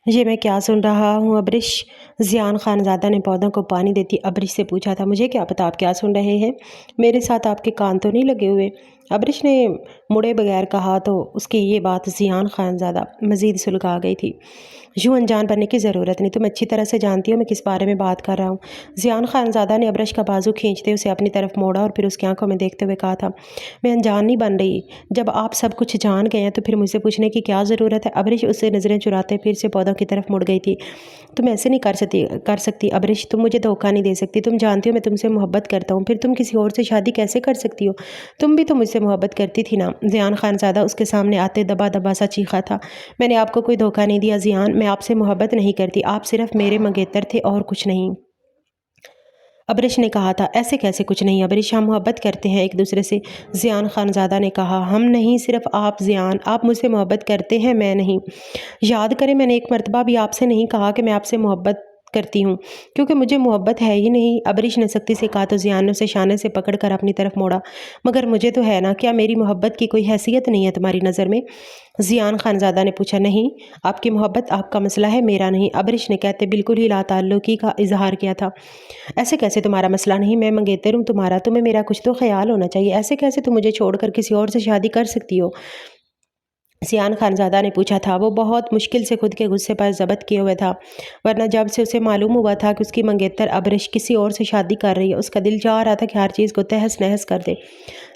یہ میں کیا سن رہا ہوں ابرش؟ ضیان خانزادہ نے پودوں کو پانی دیتی ابرش سے پوچھا تھا۔ مجھے کیا پتا آپ کیا سن رہے ہیں؟ میرے ساتھ آپ کے کان تو نہیں لگے ہوئے؟ ابرش نے مڑے بغیر کہا تو اس کی یہ بات ضیان خانزادہ مزید سلگا گئی تھی۔ یوں انجان بننے کی ضرورت نہیں، تم اچھی طرح سے جانتی ہو میں کس بارے میں بات کر رہا ہوں۔ ضیان خانزادہ نے ابرش کا بازو کھینچتے اسے اپنی طرف موڑا اور پھر اس کی آنکھوں میں دیکھتے ہوئے کہا تھا، میں انجان نہیں بن رہی۔ جب آپ سب کچھ جان گئے ہیں تو پھر مجھ سے پوچھنے کی کیا ضرورت ہے؟ ابرش اس سے نظریں چراتے پھر سے پودوں کی طرف مڑ گئی تھی۔ تم ایسے نہیں کر سکتی ابرش، تم مجھے دھوکہ نہیں دے سکتی۔ تم جانتی ہو میں تم سے محبت کرتا ہوں، پھر تم کسی اور سے شادی کیسے کر سکتی ہو؟ تم بھی تو مجھ سے محبت کرتی تھی نا؟ ضیان خانزادہ اس کے سامنے آتے دبا دبا سا چیخا تھا۔ میں نے آپ کو کوئی دھوکہ نہیں دیا ضیان، میں آپ سے محبت نہیں کرتی، آپ صرف میرے منگیتر تھے اور کچھ نہیں۔ ابرش نے کہا تھا۔ ایسے کیسے کچھ نہیں ابرش، ہم محبت کرتے ہیں ایک دوسرے سے۔ ضیان خانزادہ نے کہا، ہم نہیں صرف آپ ضیان، آپ مجھ سے محبت کرتے ہیں، میں نہیں۔ یاد کریں میں نے ایک مرتبہ بھی آپ سے نہیں کہا کہ میں آپ سے محبت کرتی ہوں، کیونکہ مجھے محبت ہے ہی نہیں۔ ابرش نے سختی سے کہا تو ضیان نے اسے شانے سے پکڑ کر اپنی طرف موڑا۔ مگر مجھے تو ہے نا، کیا میری محبت کی کوئی حیثیت نہیں ہے تمہاری نظر میں؟ ضیان خانزادہ نے پوچھا۔ نہیں، آپ کی محبت آپ کا مسئلہ ہے، میرا نہیں، ابرش نے کہتے بالکل ہی لا تعلقی کا اظہار کیا تھا۔ ایسے کیسے تمہارا مسئلہ نہیں؟ میں منگیتر ہوں تمہارا، تمہیں میرا کچھ تو خیال ہونا چاہیے۔ ایسے کیسے تم مجھے چھوڑ کر کسی اور سے شادی کر سکتی ہو؟ ضیان خانزادہ نے پوچھا تھا۔ وہ بہت مشکل سے خود کے غصے پر ضبط کیے ہوئے تھا، ورنہ جب سے اسے معلوم ہوا تھا کہ اس کی منگیتر ابرش کسی اور سے شادی کر رہی ہے، اس کا دل چاہ رہا تھا کہ ہر چیز کو تہس نہس کر دے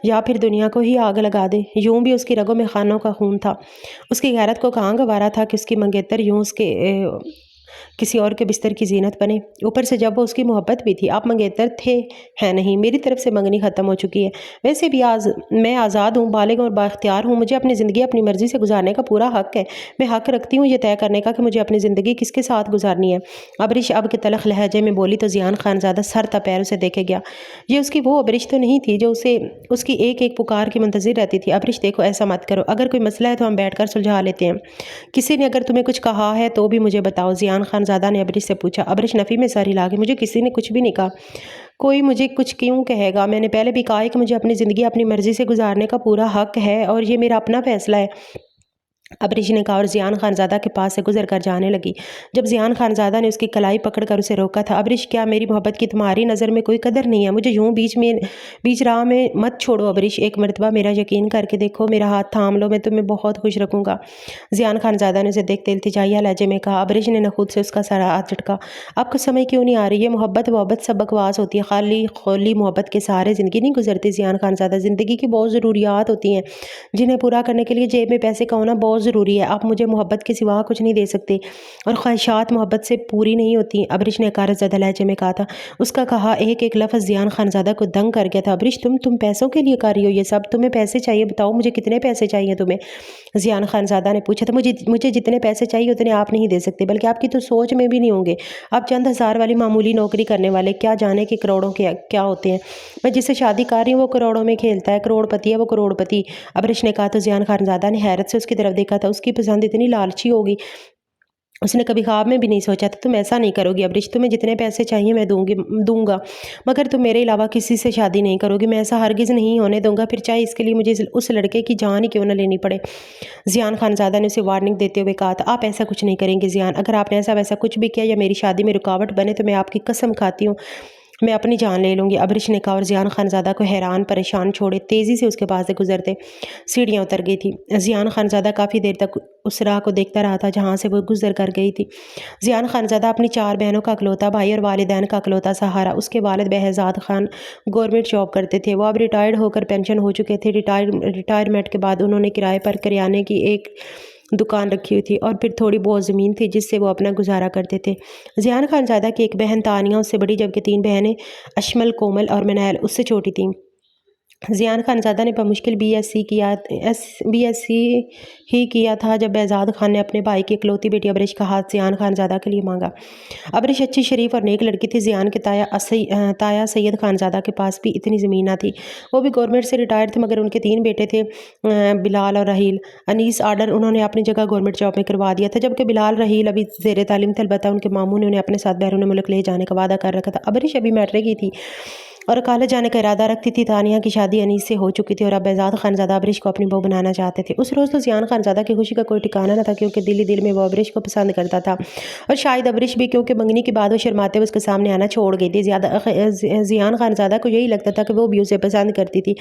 یا پھر دنیا کو ہی آگ لگا دے۔ یوں بھی اس کی رگوں میں خانوں کا خون تھا، اس کی غیرت کو کہاں گوارا تھا کہ اس کی منگیتر یوں اس کے کسی اور کے بستر کی زینت بنے۔ اوپر سے جب وہ اس کی محبت بھی تھی۔ آپ منگیتر تھے ہیں نہیں، میری طرف سے منگنی ختم ہو چکی ہے۔ ویسے بھی میں آزاد ہوں، بالغ اور بااختیار ہوں، مجھے اپنی زندگی اپنی مرضی سے گزارنے کا پورا حق ہے۔ میں حق رکھتی ہوں یہ طے کرنے کا کہ مجھے اپنی زندگی کس کے ساتھ گزارنی ہے۔ ابرش اب کے تلخ لہجے میں بولی تو ضیان خانزادہ سر تا پیر اسے دیکھے گیا۔ یہ اس کی وہ ابرش تو نہیں تھی جو اسے اس کی ایک ایک پکار کی منتظر رہتی تھی۔ ابرش دیکھو ایسا مت کرو، اگر کوئی مسئلہ ہے تو ہم بیٹھ کر سلجھا لیتے ہیں۔ کسی نے اگر تمہیں کچھ کہا ہے تو بھی مجھے بتاؤ، ضیان خانزادہ نے ابرش سے پوچھا۔ ابرش نفی میں سر ہلا کے، مجھے کسی نے کچھ بھی نہیں کہا۔ کوئی مجھے کچھ کیوں کہے گا؟ میں نے پہلے بھی کہا ہے کہ مجھے اپنی زندگی اپنی مرضی سے گزارنے کا پورا حق ہے اور یہ میرا اپنا فیصلہ ہے، ابرش نے کہا اور ضیان خانزادہ کے پاس سے گزر کر جانے لگی۔ جب ضیان خانزادہ نے اس کی کلائی پکڑ کر اسے روکا تھا، ابرش کیا میری محبت کی تمہاری نظر میں کوئی قدر نہیں ہے؟ مجھے یوں بیچ راہ میں مت چھوڑو ابرش، ایک مرتبہ میرا یقین کر کے دیکھو، میرا ہاتھ تھام لو، میں تمہیں بہت خوش رکھوں گا۔ ضیان خانزادہ نے اسے دیکھتے التجائیہ لہجے میں کہا۔ ابرش نے نخوت سے اس کا سر ہاتھ جھٹکا۔ آپ کو سمجھ کیوں نہیں آ رہی؟ یہ محبت سب بکواس ہوتی ہے، خالی خولی محبت کے سہارے زندگی نہیں گزرتی ضیان خانزادہ۔ زندگی کی بہت ضروریات ہوتی ہیں جنہیں پورا کرنے کے لیے جیب میں پیسے کا ہونا بہت ضروری ہے۔ آپ مجھے محبت کے سوا کچھ نہیں دے سکتے اور خواہشات محبت سے پوری نہیں ہوتی، ابرش نے حقارت زدہ لہجے میں کہا تھا۔ اس کا کہا ایک ایک لفظ ضیان خانزادہ کو دنگ کر گیا تھا۔ ابرش تم پیسوں کے لیے کر رہی ہو یہ سب؟ تمہیں پیسے چاہیے، بتاؤ مجھے کتنے پیسے چاہیے تمہیں؟ ضیان خانزادہ نے پوچھا تھا۔ مجھے جتنے پیسے چاہیے اتنے آپ نہیں دے سکتے، بلکہ آپ کی تو سوچ میں بھی نہیں ہوں گے۔ آپ چند ہزار والی معمولی نوکری کرنے والے، کیا جانے کہ کروڑوں کے کیا ہوتے ہیں؟ میں جس سے شادی کر رہی ہوں وہ کروڑوں میں کھیلتا ہے، کروڑ پتی ہے وہ کروڑ پتی، ابرش نے کہا تو ضیان خانزادہ نے حیرت سے اس کی طرف دیکھا تھا۔ اس کی پسند اتنی لالچی ہوگی، اس نے کبھی خواب میں بھی نہیں سوچا تھا۔ تم ایسا نہیں کرو گی ابرش، تمہیں جتنے پیسے چاہیے میں دوں گا، مگر تم میرے علاوہ کسی سے شادی نہیں کرو گی، میں ایسا ہرگز نہیں ہونے دوں گا، پھر چاہے اس کے لیے مجھے اس لڑکے کی جان ہی کیوں نہ لینی پڑے۔ ضیان خانزادہ نے اسے وارننگ دیتے ہوئے کہا تھا۔ آپ ایسا کچھ نہیں کریں گے ضیان، اگر آپ نے ایسا ویسا کچھ بھی کیا یا میری شادی میں رکاوٹ بنے تو میں آپ کی قسم کھاتی ہوں میں اپنی جان لے لوں گی، ابرش نے کہا اور ضیان خانزادہ کو حیران پریشان چھوڑے تیزی سے اس کے پاس سے گزرتے سیڑھیاں اتر گئی تھی۔ ضیان خانزادہ کافی دیر تک اس راہ کو دیکھتا رہا تھا جہاں سے وہ گزر کر گئی تھی۔ ضیان خانزادہ اپنی 4 بہنوں کا اکلوتا بھائی اور والدین کا اکلوتا سہارا۔ اس کے والد بہزاد خان گورنمنٹ جاب کرتے تھے، وہ اب ریٹائرڈ ہو کر پینشن ہو چکے تھے۔ ریٹائرمنٹ کے بعد انہوں نے کرائے پر کریانے کی ایک دکان رکھی ہوئی تھی اور پھر تھوڑی بہت زمین تھی جس سے وہ اپنا گزارا کرتے تھے۔ ضیان خانزادہ کی ایک بہن تانیہ اس سے بڑی، جبکہ 3 بہنیں اشمل، کومل اور منال اس سے چھوٹی تھیں۔ ضیان خانزادہ نے بمشکل بی ایس سی ہی کیا تھا جب بہزاد خان نے اپنے بھائی کی اکلوتی بیٹی ابرش کا ہاتھ ضیان خانزادہ کے لیے مانگا۔ ابرش اچھی، شریف اور نیک لڑکی تھی۔ ضیان کے تایا سید خانزادہ کے پاس بھی اتنی زمین نہ تھی، وہ بھی گورنمنٹ سے ریٹائر تھے، مگر ان کے 3 بیٹے تھے، بلال اور رحیل۔ انیس آرڈر انہوں نے اپنی جگہ گورنمنٹ جاب میں کروا دیا تھا، جبکہ بلال رحیل ابھی زیر تعلیم تھے، البتہ ان کے ماموں نے انہیں اپنے ساتھ بیرون ملک لے جانے کا وعدہ کر رکھا تھا۔ ابرش ابھی میٹرک کی تھی और कॉलेज जाने का इरादा रखती थी। तानिया की शादी अनीस से हो चुकी थी और अब बेहजाद खानज़ादा अबरिश को अपनी बहू बनाना चाहते थे। उस रोज़ तो ज़ियान खानज़ादा की खुशी का कोई ठिकाना न था, क्योंकि दिल ही दिल में वो अबरिश को पसंद करता था। और शायद अबरिश भी, क्योंकि मंगनी के बाद वो शर्माते हुए उसके सामने आना छोड़ गई थी। ज़ियान खानज़ादा को यही लगता था कि वो भी उसे पसंद करती थी।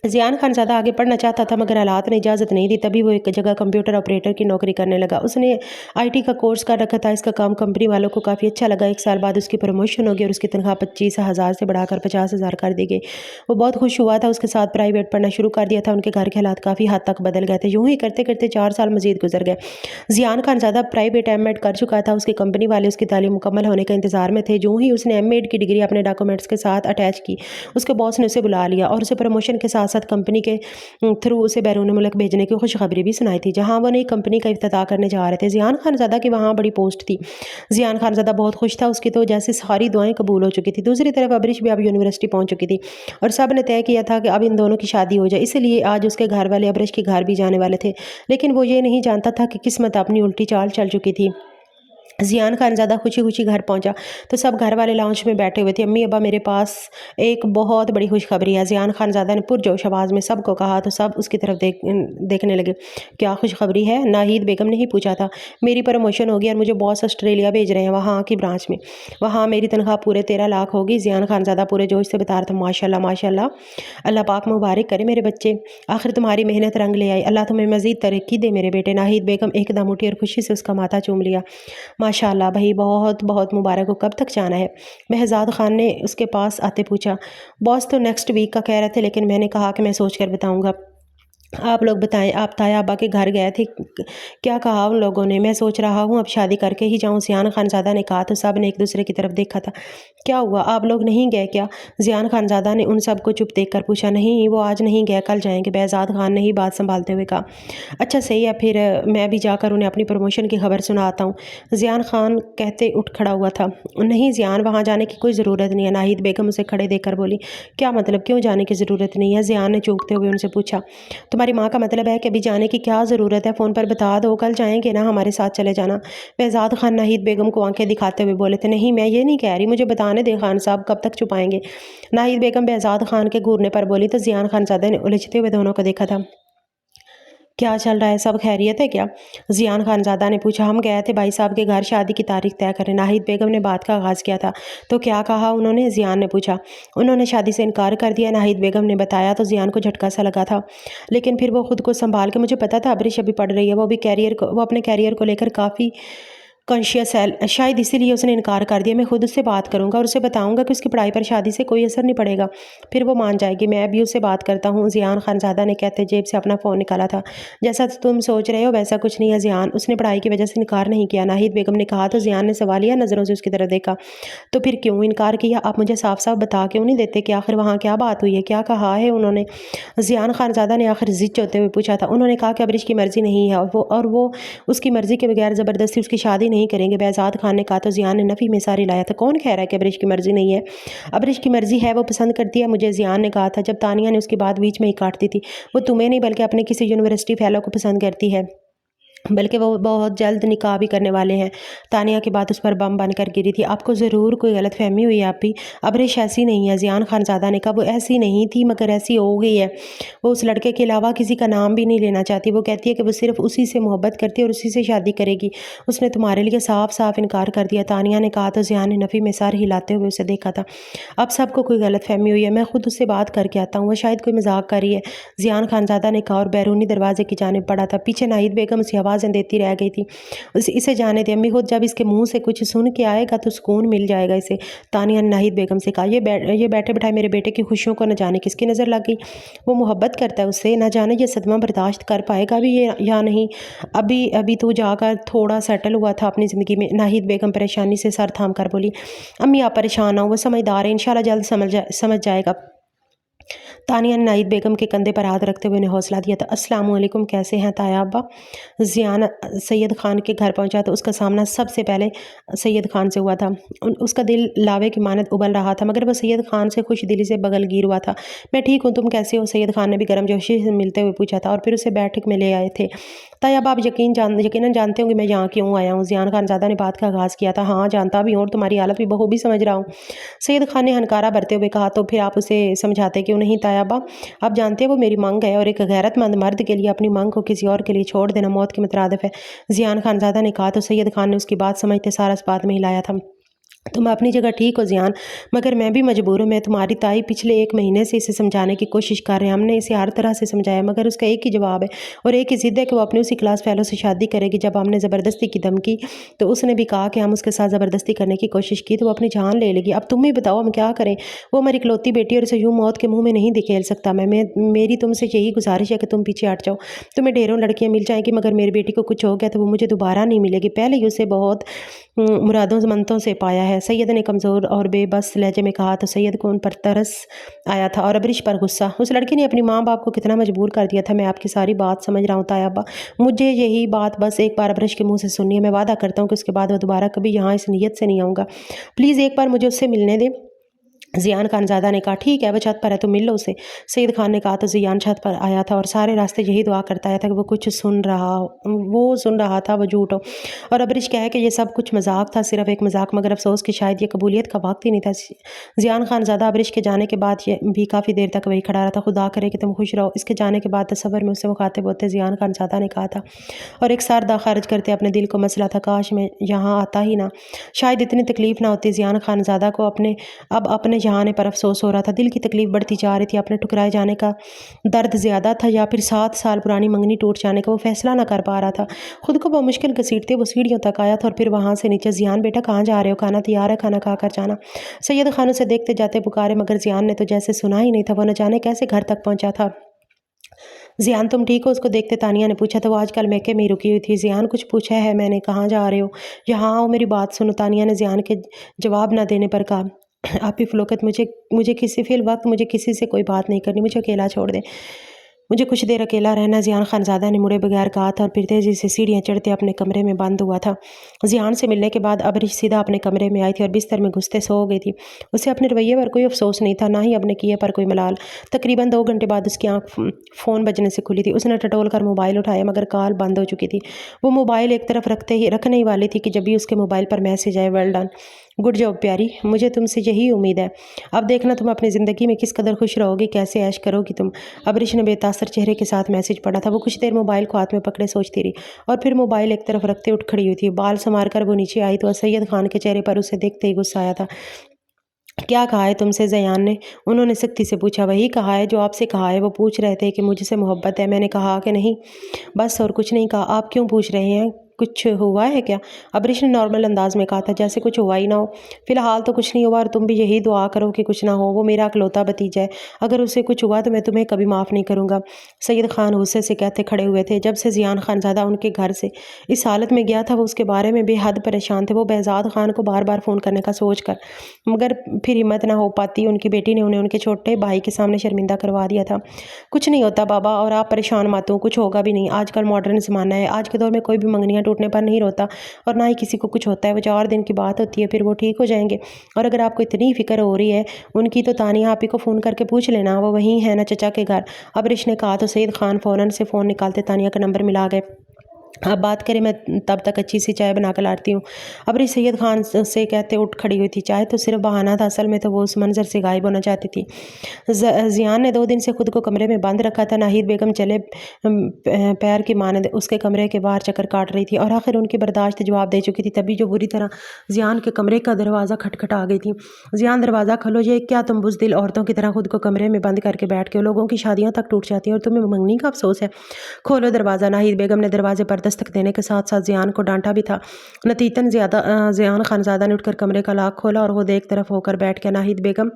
ज़ियान खानज़ादा आगे पढ़ना चाहता था, मगर हालात ने इजाज़त नहीं दी। तभी वो एक जगह कंप्यूटर ऑपरेटर की नौकरी करने लगा। उसने आईटी का कोर्स कर रखा था। इसका काम कंपनी वालों को काफ़ी अच्छा लगा। 1 साल बाद उसकी प्रमोशन हो गई और उसकी तनख्वाह 25,000 से बढ़ाकर 50,000 कर दी गई। वो बहुत खुश हुआ था। उसके साथ प्राइवेट पढ़ना शुरू कर दिया था। उनके घर के हालात काफ़ी हद तक बदल गए थे। यूँ ही करते करते 4 साल मज़ीद गुजर गए। ज़ियान खानज़ादा प्राइवेट एमएड कर चुका था। उसकी कंपनी वाले उसकी तालीम मुकम्मल होने का इंतज़ार में थे। यूँ ही उसने एमएड की डिग्री अपने डॉक्यूमेंट्स के साथ अटैच की, उसके बॉस ने उसे बुला लिया और उसे प्रमोशन के साथ साथ कंपनी के थ्रू उसे बैरून मुल्क भेजने की खुशखबरी भी सुनाई थी, जहां वो नई कंपनी का इफ्तिताह करने जा रहे थे। ज़ियान खानज़ादा की वहाँ बड़ी पोस्ट थी। ज़ियान खानज़ादा बहुत खुश था। उसकी तो जैसे सारी दुआएं कबूल हो चुकी थी। दूसरी तरफ अबरिश भी अब यूनिवर्सिटी पहुंच चुकी थी और सब ने तय किया था कि अब इन दोनों की शादी हो जाए। इसलिए आज उसके घर वाले अबरिश के घर भी जाने वाले थे, लेकिन वो ये नहीं जानता था कि किस्मत अपनी उल्टी चाल चल चुकी थी। ज़ियान खानज़ादा खुशी खुशी घर पहुंचा तो सब घर वाले लाउंज में बैठे हुए थे। अम्मी अब्बा, मेरे पास एक बहुत बड़ी खुशखबरी है, ज़ियान खानज़ादा ने पुरजोश आवाज़ में सबको कहा। तो सब उसकी तरफ देखने लगे। क्या खुशखबरी है? नाहिद बेगम ने ही पूछा था। मेरी प्रमोशन होगी और मुझे बॉस ऑस्ट्रेलिया भेज रहे हैं, वहाँ की ब्रांच में। वहाँ मेरी तनख्वाह पूरे 13 लाख होगी। ज़ियान खानज़ादा पूरे जोश से बता रहा था। माशाल्लाह माशाल्लाह, अल्लाह पाक मुबारक करे मेरे बच्चे, आखिर तुम्हारी मेहनत रंग ले आई। अल्लाह तुम्हें मज़ीद तरक्की दे मेरे बेटे। नाहिद बेगम एकदम उठी और खुशी से उसका माथा चूम लिया। माशाल्लाह भाई, बहुत बहुत मुबारक हो। कब तक जाना है? महजाद खान ने उसके पास आते पूछा। बॉस तो नेक्स्ट वीक का कह रहे थे, लेकिन मैंने कहा कि मैं सोच कर बताऊँगा। आप लोग बताएं, आप ताया अब्बा के घर गए थे, क्या कहा उन लोगों ने? मैं सोच रहा हूँ अब शादी करके ही जाऊँ, ज़ियान खानज़ादा ने कहा। तो सब ने एक दूसरे की तरफ देखा था। क्या हुआ, आप लोग नहीं गए क्या? ज़ियान खानज़ादा ने उन सबको चुप देख कर पूछा। नहीं, वो आज नहीं गए, कल जाएंगे, बेहजाद खान ने ही बात संभालते हुए कहा। अच्छा सही है, फिर मैं भी जाकर उन्हें अपनी प्रमोशन की खबर सुनाता हूँ। ज़ियान खान कहते उठ खड़ा हुआ था। नहीं ज़ियान, वहाँ जाने की कोई ज़रूरत नहीं है। नाहिद बेगम उसे खड़े देखकर बोली। क्या मतलब, क्यों जाने की ज़रूरत नहीं है? ज़ियान ने चौंकते हुए उनसे पूछा। तुम्हारी माँ का मतलब है कि अभी जाने की क्या ज़रूरत है? फ़ोन पर बता दो, कल जाएंगे ना, हमारे साथ चले जाना। बेहजाद खान नाहिद बेगम को आंखें दिखाते हुए बोले थे। नहीं, मैं ये नहीं कह रही, मुझे बताने दे खान साहब, कब तक छुपाएंगे? नाहिद बेगम बेहजाद खान के घूरने पर बोली। तो ज़ियान खानज़ादा ने उलझते हुए दोनों को देखा था। क्या चल रहा है, सब खैरियत है क्या? ज़ियान खानज़ादा ने पूछा। हम गए थे भाई साहब के घर शादी की तारीख तय करें। नाहिद बेगम ने बात का आगाज़ किया था। तो क्या कहा उन्होंने? ज़ियान ने पूछा। उन्होंने शादी से इनकार कर दिया, नाहिद बेगम ने बताया। तो ज़ियान को झटका सा लगा था, लेकिन फिर वो खुद को संभाल के, मुझे पता था अबरिश अभी पढ़ रही है, वो अपने कैरियर को लेकर काफ़ी कॉन्शियस है, शायद इसीलिए उसने इनकार कर दिया। मैं खुद उससे बात करूंगा और उसे बताऊंगा कि उसकी पढ़ाई पर शादी से कोई असर नहीं पड़ेगा, फिर वो मान जाएगी। मैं अभी उससे बात करता हूँ। ज़ियान खानज़ादा ने कहते जेब से अपना फ़ोन निकाला था। जैसा तुम सोच रहे हो वैसा कुछ नहीं है ज़ियान, उसने पढ़ाई की वजह से इनकार नहीं किया, नाहिद बेगम ने कहा। तो ज़ियान ने सवालिया नज़रों से उसकी तरफ देखा। तो फिर क्यों इनकार किया? आप मुझे साफ साफ बता क्यों नहीं देते कि आखिर वहाँ क्या बात हुई है, क्या कहा है उन्होंने? ज़ियान खानज़ादा ने आखिर ज़िद होते हुए पूछा था। उन्होंने कहा कि अबरिश की मर्ज़ी नहीं है और वो उसकी मर्ज़ी के बगैर ज़बरदस्ती उसकी शादी नहीं करेंगे। बेहजाद खान ने कहा। तो ज़ियान ने नफ़ी में सारी लाया था। कौन कह रहा है कि अबरिश की मर्ज़ी नहीं है? अबरिश की मर्ज़ी है, वो पसंद करती है मुझे। ज़ियान ने कहा था। जब तानिया ने उसकी बात बीच में ही काटती थी। वो तुम्हें नहीं बल्कि अपने किसी यूनिवर्सिटी फेलो को पसंद करती है, बल्कि वो बहुत जल्द निकाह भी करने वाले हैं। तानिया की बात उस पर बम बनकर गिरी थी। आपको ज़रूर कोई गलतफहमी हुई है आप भी। अबरिश ऐसी नहीं है, ज़ियान खानज़ादा ने कहा। वो ऐसी नहीं थी, मगर ऐसी हो गई है। वो उस लड़के के अलावा किसी का नाम भी नहीं लेना चाहती। वो कहती है कि वो सिर्फ उसी से मोहब्बत करती है और उसी से शादी करेगी। उसने तुम्हारे लिए साफ साफ इनकार कर दिया, तानिया ने कहा। तो ज़ियान ने नफ़ी में सर हिलाते हुए उसे देखा था। अब सबको कोई गलतफहमी हुई है, मैं खुद उससे बात करके आता हूँ, वो शायद कोई मजाक कर रही है, ज़ियान खानज़ादा ने कहा और बैरूनी दरवाजे की जानिब पड़ा था। पीछे नाहिद बेगम उसे आवाज़ें देती रह गई थी। इसे जाने दे अम्मी, खुद जब इसके मुंह से कुछ सुन के आएगा तो सुकून मिल जाएगा इसे। तानिया ने नाहिद बेगम से कहा। ये बैठे बैठाए मेरे बेटे की खुशियों को न जाने किसकी नज़र लग गई। वो मोहब्बत करता है उससे, न जाने ये सदमा बर्दाश्त कर पाएगा भी ये या नहीं। अभी अभी तो जाकर थोड़ा सेटल हुआ था अपनी ज़िंदगी में। नाहिद बेगम परेशानी से सर थाम कर बोली। अम्मी आप परेशान ना हो, वो समझदार है, इंशाल्लाह जल्द समझ जाएगा। तानिया ने नाहिद बेगम के कंधे पर हाथ रखते हुए उन्हें हौसला दिया था। अस्सलाम वालेकुम, कैसे हैं तायाबा? जियान सैयद खान के घर पहुंचा तो उसका सामना सबसे पहले सैयद खान से हुआ था। उसका दिल लावे की मानद उबल रहा था, मगर वह सैयद खान से खुश दिली से बगलगीर हुआ था। मैं ठीक हूँ, तुम कैसे हो? सैयद खान ने भी गर्मजोशी से मिलते हुए पूछा था और फिर उसे बैठक में ले आए थे। तायाबा, आप यकीनन जानते होंगे मैं यहाँ क्यों आया हूँ। जियान खानजादा ने बात का आगाज़ किया था। हाँ, जानता भी हूँ और तुम्हारी हालत भी बखूबी समझ रहा हूँ, सैयद खान ने हनकारा भरते हुए कहा। तो फिर आप उसे समझाते क्यों नहीं तायाबा? आप जानते हैं वो मेरी मांग है और एक गैरतमंद मर्द के लिए अपनी मांग को किसी और के लिए छोड़ देना मौत के मुतरादिफ है, जियान खानजादा ने कहा। तो सैयद खान ने उसकी बात समझते सारा इस बात में हिलाया था। तुम अपनी जगह ठीक हो जियान, मगर मैं भी मजबूर हूँ। मैं तुम्हारी ताई पिछले 1 महीने से इसे समझाने की कोशिश कर रहे हैं। हमने इसे हर तरह से समझाया, मगर उसका एक ही जवाब है और एक ही ज़िद है कि वो अपनी उसी क्लास फेलो से शादी करेगी। जब हमने ज़बरदस्ती की धमकी तो उसने भी कहा कि हम उसके साथ ज़बरदस्ती करने की कोशिश की तो वो अपनी जान ले लेगी। अब तुम ही बताओ हम क्या करें? वो हमारी इकलौती बेटी और उसे यूँ मौत के मुँह में नहीं धकेल सकता। मेरी तुमसे यही गुजारिश है कि तुम पीछे हट जाओ। तुम्हें ढेरों लड़कियाँ मिल जाएंगी, मगर मेरी बेटी को कुछ हो गया तो वो मुझे दोबारा नहीं मिलेगी। पहले ही उसे बहुत मुरादों मंतों से पाया है, सैयद ने कमज़ोर और बेबस लहजे में कहा। तो सैयद को उन पर तरस आया था और अबरिश पर गुस्सा। उस लड़की ने अपनी माँ बाप को कितना मजबूर कर दिया था। मैं आपकी सारी बात समझ रहा हूँ तायाबा, मुझे यही बात बस एक बार अबरिश के मुंह से सुननी है। मैं वादा करता हूँ कि उसके बाद वो दोबारा कभी यहाँ इस नीयत से नहीं आऊँगा। प्लीज़ एक बार मुझे उससे मिलने दें, जियान खानजादा ने कहा। ठीक है, वो छत पर है, तो मिल लो उसे, सैयद खान ने कहा। तो जियान छत पर आया था और सारे रास्ते यही दुआ करता आया था कि वो कुछ सुन रहा था वो झूठ हो और अबरिश कहे कि ये सब कुछ मजाक था, सिर्फ एक मजाक, मगर अफसोस कि शायद ये कबूलियत का वक्त ही नहीं था। जियान खानजादा अबरिश के जाने के बाद ये भी काफ़ी देर तक वही खड़ा रहा था। खुदा करे कि तुम खुश रहो। इसके जाने के बाद तसव्वुर में उससे मुखातिब होते जियान खानजादा ने कहा था और एक सारदा खारिज करते अपने दिल को मसला था, काश मैं यहाँ आता ही ना, शायद इतनी तकलीफ ना होती। जियान खानजादा को अपने यहाँ आने पर अफसोस हो रहा था। दिल की तकलीफ बढ़ती जा रही थी। अपने ठुकराए जाने का दर्द ज़्यादा था या फिर 7 साल पुरानी मंगनी टूट जाने का वो फैसला ना कर पा रहा था। खुद को वो मुश्किल घसीटते वो सीढ़ियों तक आया था और फिर वहाँ से नीचे। जियान बेटा कहाँ जा रहे हो? खाना तैयार है, खाना खा कर जाना, सैयद खान उसे देखते जाते पुकारे, मगर जियान ने तो जैसे सुना ही नहीं था। वो न जाने कैसे घर तक पहुँचा था। जियान तुम ठीक हो? उसको देखते तानिया ने पूछा। तो वो आजकल मैके में ही रुकी हुई थी। जियान कुछ पूछा है मैंने? कहाँ जा रहे हो? यहाँ आओ, मेरी बात सुनो, तानिया ने जियान के जवाब न देने पर कहा। आप ही फलोकत, मुझे किसी फिल वक्त मुझे किसी से कोई बात नहीं करनी, मुझे अकेला छोड़ दे, मुझे कुछ देर अकेला रहना, जियान खानजादा ने मुड़े बगैर कहा था और फिर तेज़ी से सीढ़ियाँ चढ़ते अपने कमरे में बंद हुआ था। जियान से मिलने के बाद अबरिश सीधा अपने कमरे में आई थी और बिस्तर में घुसते सो गई थी। उसे अपने रवैये पर कोई अफसोस नहीं था, ना ही अपने किए पर कोई मलाल। तकरीबन 2 घंटे बाद उसकी आँख फ़ोन बजने से खुली थी। उसने टटोल कर मोबाइल उठाया, मगर कॉल बंद हो चुकी थी। वो मोबाइल एक तरफ रखने ही वाली थी कि जब भी उसके मोबाइल पर मैसेज आए, वेल डन, गुड जॉब प्यारी, मुझे तुमसे यही उम्मीद है। अब देखना तुम अपनी ज़िंदगी में किस कदर खुश रहोगी, कैसे ऐश करोगी तुम। अबरिश ने बेतासर चेहरे के साथ मैसेज पढ़ा था। वो कुछ देर मोबाइल को हाथ में पकड़े सोचती रही और फिर मोबाइल एक तरफ रखते उठ खड़ी हुई थी। बाल संवार कर वो नीचे आई तो सैयद खान के चेहरे पर उसे देखते ही गुस्सा आया था। क्या कहा है तुमसे? ज़यान ने उन्होंने सख्ती से पूछा। वही कहा है जो आपसे कहा है। वो पूछ रहे थे कि मुझसे मोहब्बत है। मैंने कहा कि नहीं, बस, और कुछ नहीं कहा। आप क्यों पूछ रहे हैं? कुछ हुआ है क्या? अबरिश ने नॉर्मल अंदाज में कहा था, जैसे कुछ हुआ ही ना हो। फिलहाल तो कुछ नहीं हुआ और तुम भी यही दुआ करो कि कुछ ना हो। वो मेरा इकलौता भतीजा है, अगर उसे कुछ हुआ तो मैं तुम्हें कभी माफ़ नहीं करूँगा, सैयद खान गुस्से से कहते खड़े हुए थे। जब से जियान खानज़ादा उनके घर से इस हालत में गया था वो उसके बारे में बेहद परेशान थे। वो behज़ाद खान को बार बार फ़ोन करने का सोच कर, मगर फिर हिम्मत ना हो पाती। उनकी बेटी ने उन्हें उनके छोटे भाई के सामने शर्मिंदा करवा दिया था। कुछ नहीं होता बाबा, और आप परेशान मत हो, कुछ होगा भी नहीं। आजकल मॉडर्न ज़माना है, आज के दौर में कोई भी मंगनियाँ टूटने पर नहीं रोता और ना ही किसी को कुछ होता है। वो 4 दिन की बात होती है, फिर वो ठीक हो जाएंगे। और अगर आपको इतनी फ़िक्र हो रही है उनकी, तो तानिया आप ही को फ़ोन करके पूछ लेना, वो वहीं है ना चचा के घर, अबरिश ने कहा। तो सैयद खान फ़ौरन से फ़ोन निकालते तानिया का नंबर मिला गए। आप बात करें, मैं तब तक अच्छी सी चाय बना कर लाती हूँ, अबरिश सैयद खान से कहते उठ खड़ी हुई थी। चाय तो सिर्फ बहाना था, असल में तो वो उस मंजर से गायब होना चाहती थी। जियान ने 2 दिन से खुद को कमरे में बंद रखा था। नाहिद बेगम चले पैर की मानद उसके कमरे के बाहर चक्कर काट रही थी और आखिर उनकी बर्दाश्त जवाब दे चुकी थी। तभी जो बुरी तरह जियान के कमरे का दरवाज़ा खटखटा गई थी। जियान, दरवाज़ा खोलो। ये क्या तुम बुज़दिल औरतों की तरह खुद को कमरे में बंद करके बैठ के लोगों की शादियाँ तक टूट जाती हैं और तुम्हें मंगनी का अफसोस है? खोलो दरवाज़ा। नाहिद बेगम ने दरवाजे पर दस्तक देने के साथ साथ जियान को डांटा भी था। नतीजतन जियान खानज़ादा ने उठकर कमरे का लॉक खोला और वो एक तरफ होकर बैठ गया। नाहिद बेगम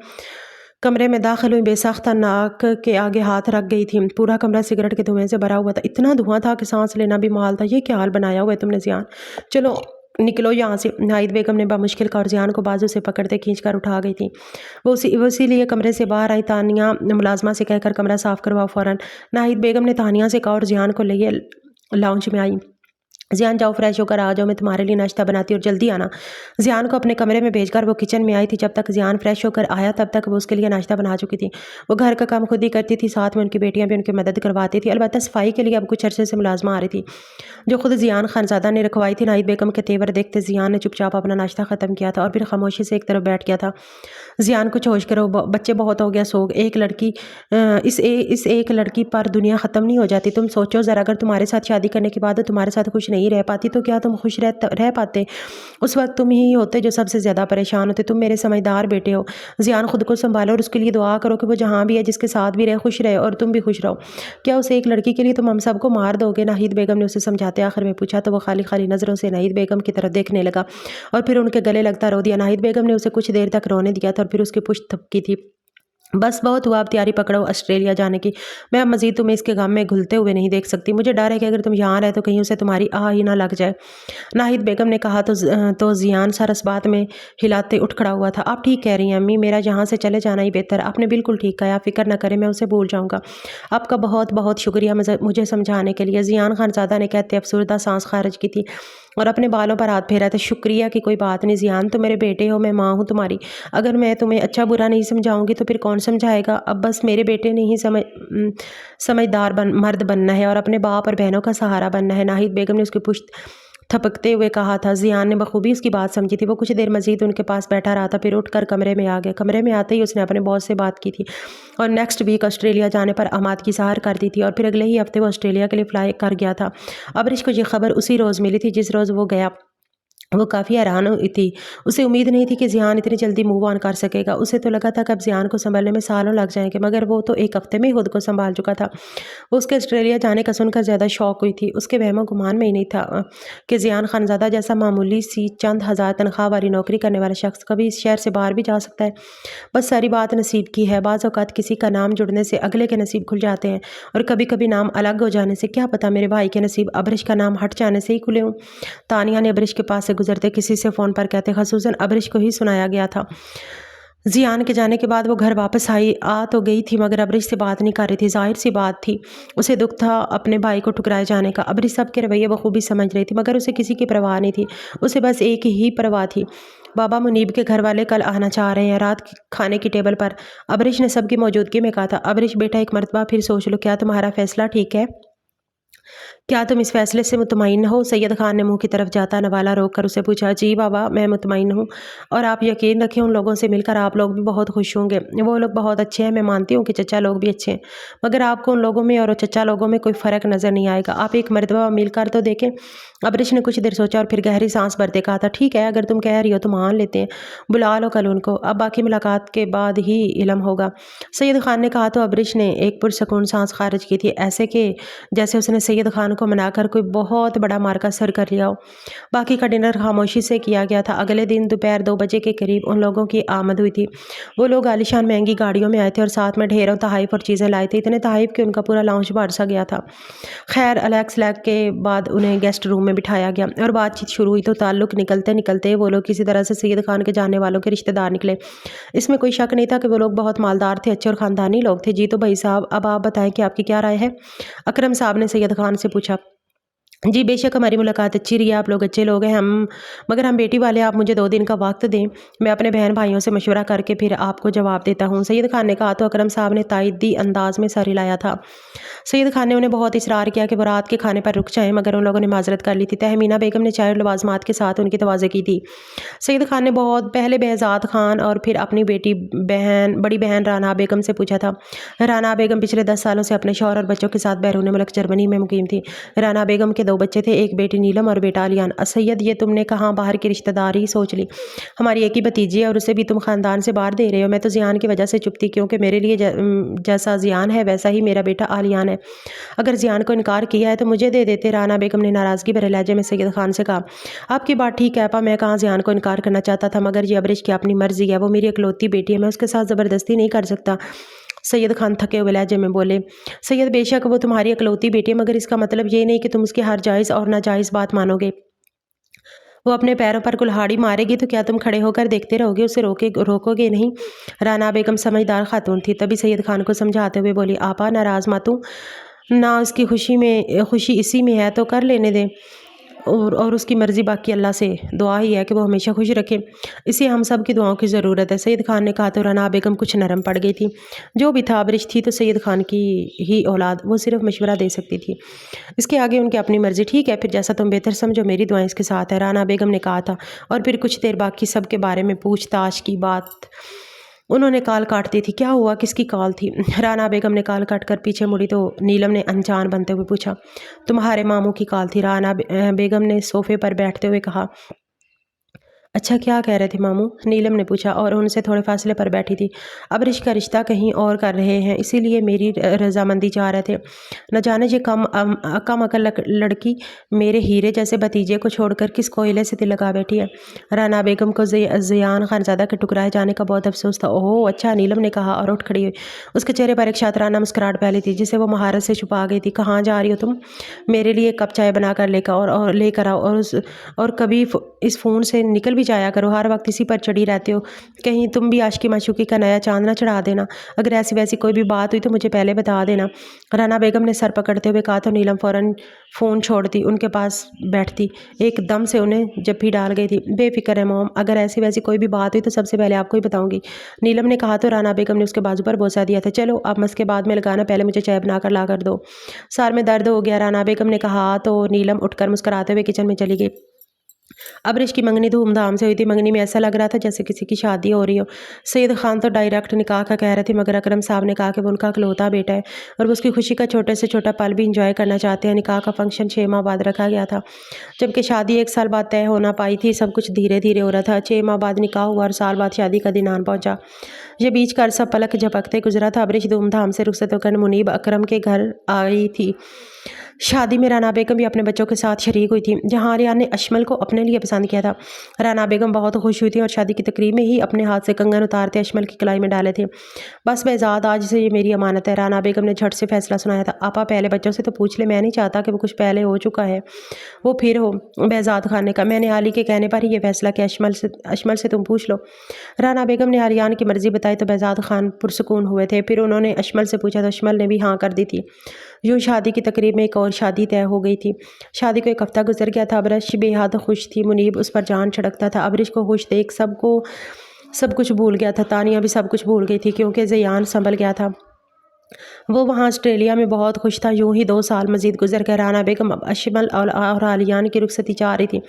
कमरे में दाखिल हुई, बेसाख्ता नाक के आगे हाथ रख गई थी। पूरा कमरा सिगरेट के धुएं से भरा हुआ था, इतना धुआं था कि सांस लेना भी मुहाल था। ये क्या हाल बनाया हुआ है तुमने जियान? चलो निकलो यहाँ से। नाहिद बेगम ने बामुश्किल कहा और ज़ियान को बाजू से पकड़ते खींच कर उठा गई थी। वो इसीलिए कमरे से बाहर आई। तानिया मुलाजमा से कहकर कमरा साफ़ करवाओ फ़ौरन। नाहिद बेगम ने तानिया से कहा और ज़ियान को लिए लाउंज में आई। ज़ियान जाओ फ्रेश होकर आ जाओ, मैं तुम्हारे लिए नाश्ता बनाती और जल्दी आना। ज़ियान को अपने कमरे में भेजकर वो किचन में आई थी। जब तक ज़ियान फ्रेश होकर आया तब तक वो उसके लिए नाश्ता बना चुकी थी। वो घर का काम खुद ही करती थी, साथ में उनकी बेटियां भी उनकी मदद करवाती थी। अलबत्ता सफाई के लिए अब कुछ अरसे से मुलाजमा आ रही थी जो खुद ज़ियान खानज़ादा ने रखवाई थी। नाहिद बेगम के तेवर देखते ज़ियान ने चुपचाप अपना नाश्ता ख़त्म किया था और फिर खामोशी से एक तरफ बैठ गया था। ज़ियान कुछ होश करो, बच्चे बहुत हो गया, सोग एक लड़की इस एक लड़की पर दुनिया ख़त्म नहीं हो जाती। तुम सोचो ज़रा, अगर तुम्हारे साथ शादी करने के बाद तुम्हारे साथ खुश नहीं रह पाती तो क्या तुम खुश रह पाते? उस वक्त तुम ही होते जो सबसे ज़्यादा परेशान होते। तुम मेरे समझदार बेटे हो। ज़ियान खुद को संभालो और उसके लिए दुआ करो कि वो जहाँ भी है, जिसके साथ भी रहे, खुश रहे और तुम भी खुश रहो। क्या उस एक लड़की के लिए तुम हम सबको मार दोगे? नाहिद बेगम ने उसे समझाते आखिर में पूछा तो वो खाली खाली नज़रों से नाहिद बेगम की तरफ देखने लगा और फिर उनके गले लगता रो दिया। नाहिद बेगम ने उसे कुछ देर तक रोने दिया था और फिर उसकी पुश्त थपकी थी। बस बहुत हुआ, अब तैयारी पकड़ो ऑस्ट्रेलिया जाने की। मैं अब मज़ीद तुम्हें इसके गम में घुलते हुए नहीं देख सकती। मुझे डर है कि अगर तुम यहाँ रहे तो कहीं उसे तुम्हारी आह ही ना लग जाए। नाहिद बेगम ने कहा तो ज़ियान सर इस बात में हिलाते उठ खड़ा हुआ था। आप ठीक कह रही हैं अम्मी, मेरा यहाँ से चले जाना ही बेहतर। आपने बिल्कुल ठीक कहा, फ़िक्र न करें, मैं उसे भूल जाऊँगा। आपका बहुत बहुत शुक्रिया मुझे समझाने के लिए। ज़ियान खानज़ादा ने कहते अफसरदा सांस खारिज की थी और अपने बालों पर हाथ फेरा था। शुक्रिया की कोई बात नहीं ज़ियान, तुम मेरे बेटे हो, मैं माँ हूँ तुम्हारी। अगर मैं तुम्हें अच्छा बुरा नहीं समझाऊंगी तो फिर कौन समझाएगा? अब बस मेरे बेटे ने ही समझदार मर्द बनना है और अपने बाप और बहनों का सहारा बनना है। नाहिद बेगम ने उसकी पुश्त थपकते हुए कहा था। ज़ियान ने बखूबी उसकी बात समझी थी। वो कुछ देर मजीद उनके पास बैठा रहा था, फिर उठकर कमरे में आ गया। कमरे में आते ही उसने अपने बॉस से बात की थी और नेक्स्ट वीक ऑस्ट्रेलिया जाने पर आमाद की सहार कर दी थी और फिर अगले ही हफ्ते वो ऑस्ट्रेलिया के लिए फ्लाई कर गया था। अबरिश को ये खबर उसी रोज़ मिली थी जिस रोज़ वो गया। वो काफ़ी हैरान हुई थी। उसे उम्मीद नहीं थी कि ज़ियान इतनी जल्दी मूव ऑन कर सकेगा। उसे तो लगा था कि अब ज़ियान को संभलने में सालों लग जाएंगे, मगर वो तो एक हफ्ते में ही खुद को संभाल चुका था। वो उसके ऑस्ट्रेलिया जाने का सुनकर ज़्यादा शौक हुई थी। उसके वहमो गुमान में ही नहीं था कि ज़ियान खानज़ादा जैसा मामूली सी चंद हज़ार तनख्वाह वाली नौकरी करने वाला शख्स कभी इस शहर से बाहर भी जा सकता है। बस सारी बात नसीब की है। बाज़ औक़ात किसी का नाम जुड़ने से अगले के नसीब खुल जाते हैं और कभी कभी नाम अलग हो जाने से। क्या पता मेरे भाई के नसीब अबरिश का नाम हट जाने से ही खुले हों। तानिया ने अबरिश के पास से गुजरते किसी से फ़ोन पर कहते ख़ुसूसन अबरिश को ही सुनाया गया था। ज़ियान के जाने के बाद वो घर वापस आ तो गई थी मगर अबरिश से बात नहीं कर रही थी। ज़ाहिर सी बात थी, उसे दुख था अपने भाई को ठुकराए जाने का। अबरिश सब के रवैये बखूबी समझ रही थी मगर उसे किसी की परवाह नहीं थी। उसे बस एक ही परवाह थी, बाबा मुनीब के घर वाले कल आना चाह रहे हैं। रात खाने की टेबल पर अबरिश ने सबकी मौजूदगी में कहा था, अबरिश बेटा एक मरतबा फिर सोच लो, क्या तुम्हारा फ़ैसला ठीक है? क्या तुम इस फैसले से मुतमईन हो? सैयद खान ने मुंह की तरफ जाता नवाला रोक कर उसे पूछा। जी बाबा, मैं मुतमईन हूँ और आप यकीन रखें उन लोगों से मिलकर आप लोग भी बहुत खुश होंगे। वो लोग बहुत अच्छे हैं। मैं मानती हूँ कि चचा लोग भी अच्छे हैं मगर आपको उन लोगों में और चचा लोगों में कोई फ़र्क नज़र नहीं आएगा। आप एक मरतबा मिलकर तो देखें। अबरिश ने कुछ देर सोचा और फिर गहरी सांस भरते कहा था, ठीक है, अगर तुम कह रही हो तो मान लेते हैं। बुला लो कल उनको, अब बाकी मुलाकात के बाद ही इल्म होगा। सैयद खान ने कहा तो अबरिश ने एक पुरसकून सांस खारिज की थी, ऐसे कि जैसे उसने सैयद खान को मनाकर कोई बहुत बड़ा मार्का सर कर लिया हो। बाकी का डिनर खामोशी से किया गया था। अगले दिन दोपहर 2 बजे के करीब उन लोगों की आमद हुई थी। वो लोग आलीशान महंगी गाड़ियों में आए थे और साथ में ढेरों तहाइफ और चीज़ें लाए थे। इतने तहाइफ कि उनका पूरा लाउंज भर सा गया था। खैर अलेक्स लैग के बाद उन्हें गेस्ट रूम में बिठाया गया और बातचीत शुरू हुई तो ताल्लुक़ निकलते निकलते वो लोग किसी तरह से सैयद खान के जानने वालों के रिश्तेदार निकले। इसमें कोई शक नहीं था कि वो लोग बहुत मालदार थे, अच्छे और ख़ानदानी लोग थे। जी तो भाई साहब, अब आप बताएं कि आपकी क्या राय है? अकरम साहब ने सैयद खान से पूछा। जी बेशक, हमारी मुलाकात अच्छी रही है, आप लोग अच्छे लोग हैं, मगर हम बेटी वाले, आप मुझे 2 दिन का वक्त दें, मैं अपने बहन भाइयों से मशवरा करके फिर आपको जवाब देता हूँ। सैयद खान ने कहा तो अकरम साहब ने ताइदी अंदाज में सर हिलाया था। सैयद खान ने उन्हें बहुत इसरार किया कि वो रात के खाने पर रुक जाएं मगर उन लोगों ने माजरत कर ली थी। तहमीना बेगम ने चाय और लवाजमात के साथ उनकी तवाज़े की थी। सैयद खान ने बहुत पहले बेहज़ाद खान और फिर अपनी बड़ी बहन राना बेगम से पूछा था। राना बेगम पिछले 10 सालों से अपने शौहर और बच्चों के साथ बैरून मुल्क जर्मनी में मुकीम थी। राना बेगम के 2 बच्चे थे, एक बेटी नीलम और बेटा आलियान। सैयद, ये तुमने कहाँ बाहर की रिश्तेदारी सोच ली? हमारी एक ही भतीजी है और उसे भी तुम ख़ानदान से बाहर दे रहे हो। मैं तो ज़ियान की वजह से चुप थी क्योंकि मेरे लिए जैसा ज़ियान है वैसा ही मेरा बेटा आलियान है। अगर ज़ियान को इनकार किया है तो मुझे दे देते। राना बेगम ने नाराज़गी भरे लहजे में सैयद खान से कहा। आपकी बात ठीक है अपा, मैं कहाँ ज़ियान को इनकार करना चाहता था, मगर ये अबरिश की अपनी मर्ज़ी है। वो मेरी इकलौती बेटी है, मैं उसके साथ ज़बरदस्ती नहीं कर सकता। सैयद खान थके हुए लहजे में बोले। सैयद, बेशक वो तुम्हारी इकलौती बेटी है मगर इसका मतलब ये नहीं कि तुम उसकी हर जायज़ और नाजायज़ बात मानोगे। وہ اپنے پیروں پر کلہاڑی مارے گی تو کیا تم کھڑے ہو کر دیکھتے رہو گے؟ اسے روکو گے نہیں؟ رانا بیگم سمجھدار خاتون تھی، تبھی سید خان کو سمجھاتے ہوئے بولی، آپا ناراض مت ہوں، نہ اس کی خوشی اسی میں ہے تو کر لینے دیں، اور اس کی مرضی باقی اللہ سے دعا ہی ہے کہ وہ ہمیشہ خوش رکھے، اسے ہم سب کی دعاؤں کی ضرورت ہے۔ سید خان نے کہا تو رانا بیگم کچھ نرم پڑ گئی تھی۔ جو بھی تھا، ابرش تھی تو سید خان کی ہی اولاد، وہ صرف مشورہ دے سکتی تھی، اس کے آگے ان کی اپنی مرضی۔ ٹھیک ہے پھر جیسا تم بہتر سمجھو، میری دعائیں اس کے ساتھ ہیں، رانا بیگم نے کہا تھا، اور پھر کچھ دیر باقی سب کے بارے میں پوچھ تاچھ کی بات انہوں نے کال کاٹ دی تھی۔ کیا ہوا؟ کس کی کال تھی؟ رانا بیگم نے کال کاٹ کر پیچھے مڑی تو نیلم نے انجان بنتے ہوئے پوچھا، تمہارے ماموں کی کال تھی؟ رانا بیگم نے صوفے پر بیٹھتے ہوئے کہا۔ اچھا کیا کہہ رہے تھے ماموں؟ نیلم نے پوچھا اور ان سے تھوڑے فاصلے پر بیٹھی تھی۔ ابرش کا رشتہ کہیں اور کر رہے ہیں، اسی لیے میری رضامندی چاہ رہے تھے، نہ جانے یہ کم عقل لڑکی میرے ہیرے جیسے بھتیجے کو چھوڑ کر کس کوئلے سے دل لگا بیٹھی ہے۔ رانا بیگم کو زیان خانزادہ کے ٹکرائے جانے کا بہت افسوس تھا۔ اوہ اچھا، نیلم نے کہا اور اٹھ کھڑی ہوئی۔ اس کے چہرے پر ایک شاطرانہ مسکراہٹ پھیلی تھی جسے وہ مہارت سے چھپا گئی تھی۔ کہاں جا رہی ہو تم؟ میرے لیے کپ چائے بنا کر لے کر آؤ، اور کبھی اس فون سے نکل بھی جایا کرو، ہر وقت اسی پر چڑھی رہتے ہو، کہیں تم بھی عاشقی معشوقی کا نیا چاند نہ چڑھا دینا، اگر ایسی ویسی کوئی بھی بات ہوئی تو مجھے پہلے بتا دینا۔ رانا بیگم نے سر پکڑتے ہوئے کہا تو نیلم فوراً فون چھوڑتی ان کے پاس بیٹھتی، ایک دم سے انہیں جپھی ڈال گئی تھی۔ بے فکر ہے موم، اگر ایسی ویسی کوئی بھی بات ہوئی تو سب سے پہلے آپ کو ہی بتاؤں گی، نیلم نے کہا تو رانا بیگم نے اس کے بازو پر بوسہ دیا تھا۔ چلو اب مسکے بعد میں لگانا، پہلے مجھے چائے بنا کر لا کر دو، سار میں درد ہو گیا، رانا بیگم نے کہا تو نیلم اٹھ کر مسکراتے ہوئے کچن میں چلی گئی۔ ابرش کی منگنی دھوم دھام سے ہوئی تھی، منگنی میں ایسا لگ رہا تھا جیسے کسی کی شادی ہو رہی ہو۔ سید خان تو ڈائریکٹ نکاح کا کہہ رہے تھے، مگر اکرم صاحب نے کہا کہ وہ ان کا اکلوتا بیٹا ہے اور وہ اس کی خوشی کا چھوٹے سے چھوٹا پل بھی انجوائے کرنا چاہتے ہیں۔ نکاح کا فنکشن 6 ماہ بعد رکھا گیا تھا، جبکہ شادی 1 سال بعد طے ہونا پائی تھی۔ سب کچھ دھیرے دھیرے ہو رہا تھا، 6 ماہ بعد نکاح ہوا اور سال بعد شادی کا دن آن پہنچا۔ یہ بیچ کا عرصہ پلک جھپکتے گزرا تھا۔ ابرش دھوم دھام سے رخصت ہو کر منیب اکرم کے گھر آئی تھی۔ شادی میں رانا بیگم بھی اپنے بچوں کے ساتھ شریک ہوئی تھی، جہاں آریان نے اشمل کو اپنے لیے پسند کیا تھا۔ رانا بیگم بہت خوش ہوئی تھی اور شادی کی تقریب میں ہی اپنے ہاتھ سے کنگن اتارتے اشمل کی کلائی میں ڈالے تھے۔ بس بہزاد، آج سے یہ میری امانت ہے، رانا بیگم نے جھٹ سے فیصلہ سنایا تھا۔ آپا پہلے بچوں سے تو پوچھ لے، میں نہیں چاہتا کہ وہ کچھ پہلے ہو چکا ہے وہ پھر ہو۔ بہزاد خان نے کہا، میں نے علی کے کہنے پر ہی یہ فیصلہ کیا، اشمل سے تم پوچھ لو۔ رانا بیگم نے آریان کی مرضی بتائی تو بہزاد خان پرسکون ہوئے تھے، پھر انہوں نے اشمل سے پوچھا تو اشمل نے بھی ہاں کر دی تھی۔ یوں شادی کی تقریب میں ایک اور شادی طے ہو گئی تھی۔ شادی کو 1 ہفتہ گزر گیا تھا۔ ابرش بے حد خوش تھی، منیب اس پر جان چھڑکتا تھا۔ ابرش کو خوش دیکھ سب کچھ بھول گیا تھا، تانیہ بھی سب کچھ بھول گئی تھی کیونکہ زیان سنبھل گیا تھا۔ وہ وہاں آسٹریلیا میں بہت خوش تھا۔ یوں ہی 2 سال مزید گزر گئے۔ رانا بیگم اب اشمل اور آلیان کی رخصتی چاہ رہی تھی۔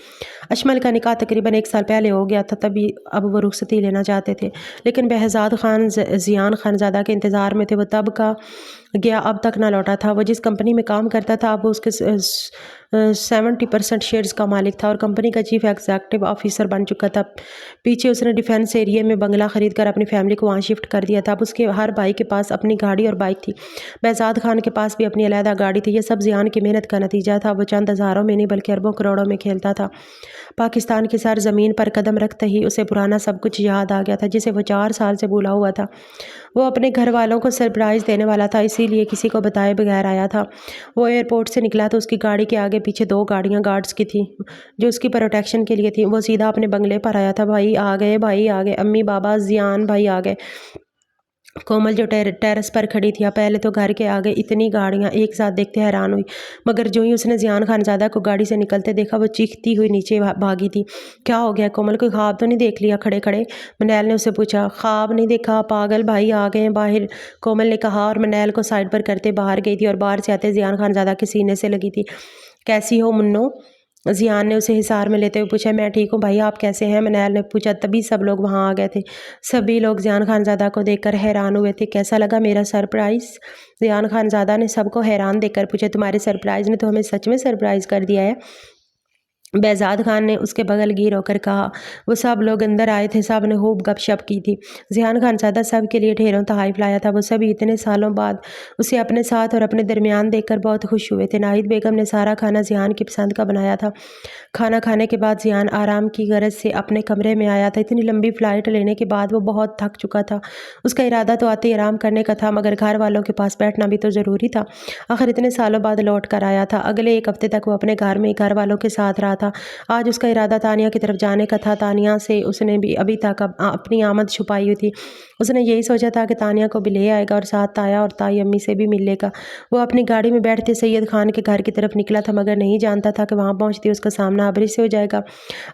اشمل کا نکاح تقریباً 1 سال پہلے ہو گیا تھا، تبھی اب وہ رخصتی لینا چاہتے تھے، لیکن بہزاد خان زیان خانزادہ کے انتظار میں تھے۔ وہ تب کا گیا اب تک نہ لوٹا تھا۔ وہ جس کمپنی میں کام کرتا تھا اب اس کے 70% شیئرز کا مالک تھا اور کمپنی کا چیف ایگزیکٹو آفیسر بن چکا تھا۔ پیچھے اس نے ڈیفینس ایریا میں بنگلہ خرید کر اپنی فیملی کو وہاں شفٹ کر دیا تھا۔ اب اس کے ہر بھائی کے پاس اپنی گاڑی اور بائک تھی، بہزاد خان کے پاس بھی اپنی علیحدہ گاڑی تھی۔ یہ سب زیان کی محنت کا نتیجہ تھا۔ وہ چند ہزاروں میں نہیں بلکہ اربوں کروڑوں میں کھیلتا تھا۔ پاکستان کی سر زمین پر قدم رکھتے ہی اسے پرانا سب کچھ یاد آ گیا تھا جسے وہ 4 سال سے بھولا ہوا تھا۔ وہ اپنے گھر والوں کو سرپرائز دینے والا تھا، اسی لیے کسی کو بتائے بغیر آیا تھا۔ وہ ایئرپورٹ سے نکلا تو اس کی گاڑی کے آگے پیچھے 2 گاڑیاں گارڈز کی تھیں جو اس کی پروٹیکشن کے لیے تھیں۔ وہ سیدھا اپنے بنگلے پر آیا تھا۔ بھائی آ گئے، بھائی آ گئے، امی بابا زیان بھائی آ گئے۔ کومل جو ٹیرس پر کھڑی تھی، پہلے تو گھر کے آگے اتنی گاڑیاں ایک ساتھ دیکھتے حیران ہوئی، مگر جو ہی اس نے زیان خانزادہ کو گاڑی سے نکلتے دیکھا وہ چیختی ہوئی نیچے بھاگی تھی۔ کیا ہو گیا کومل، کوئی خواب تو نہیں دیکھ لیا کھڑے کھڑے؟ منیل نے اسے پوچھا۔ خواب نہیں دیکھا پاگل، بھائی آ گئے ہیں باہر، کومل نے کہا اور منیل کو سائڈ پر کرتے باہر گئی تھی اور باہر سے آتے زیان خانزادہ کے سینے سے لگی تھی۔ کیسی ہو منو؟ زیان نے اسے حصار میں لیتے ہوئے پوچھا۔ میں ٹھیک ہوں بھائی، آپ کیسے ہیں؟ منیل نے پوچھا۔ تبھی سب لوگ وہاں آ گئے تھے۔ سبھی لوگ زیان خانزادہ کو دیکھ کر حیران ہوئے تھے۔ کیسا لگا میرا سرپرائز؟ زیان خانزادہ نے سب کو حیران دیکھ کر پوچھا۔ تمہارے سرپرائز نے تو ہمیں سچ میں سرپرائز کر دیا ہے، بہزاد خان نے اس کے بغل گیر ہو کر کہا۔ وہ سب لوگ اندر آئے تھے، سب نے خوب گپ شپ کی تھی۔ زیان خانزادہ سب کے لیے ڈھیروں تحائف لایا تھا۔ وہ سبھی اتنے سالوں بعد اسے اپنے ساتھ اور اپنے درمیان دیکھ کر بہت خوش ہوئے تھے۔ ناہید بیگم نے سارا کھانا زیان کی پسند کا بنایا تھا۔ کھانا کھانے کے بعد زیان آرام کی غرض سے اپنے کمرے میں آیا تھا۔ اتنی لمبی فلائٹ لینے کے بعد وہ بہت تھک چکا تھا۔ اس کا ارادہ تو آتے آرام کرنے کا تھا، مگر گھر والوں کے پاس بیٹھنا بھی تو ضروری تھا، آخر اتنے سالوں بعد لوٹ کر آیا تھا۔ اگلے 1 ہفتے تک وہ اپنے گھر میں گھر والوں کے ساتھ رہا تھا۔ آج اس کا ارادہ تانیہ کی طرف جانے کا تھا۔ تانیہ سے اس نے بھی ابھی تک اپنی آمد چھپائی ہوئی تھی۔ اس نے یہی سوچا تھا کہ تانیہ کو بھی لے آئے گا اور ساتھ تایا اور تائی امی سے بھی مل لے گا۔ وہ اپنی گاڑی میں بیٹھتے سید خان کے گھر کی طرف نکلا تھا، مگر نہیں جانتا تھا کہ وہاں پہنچتے اس کا سامنا ابرش سے ہو جائے گا۔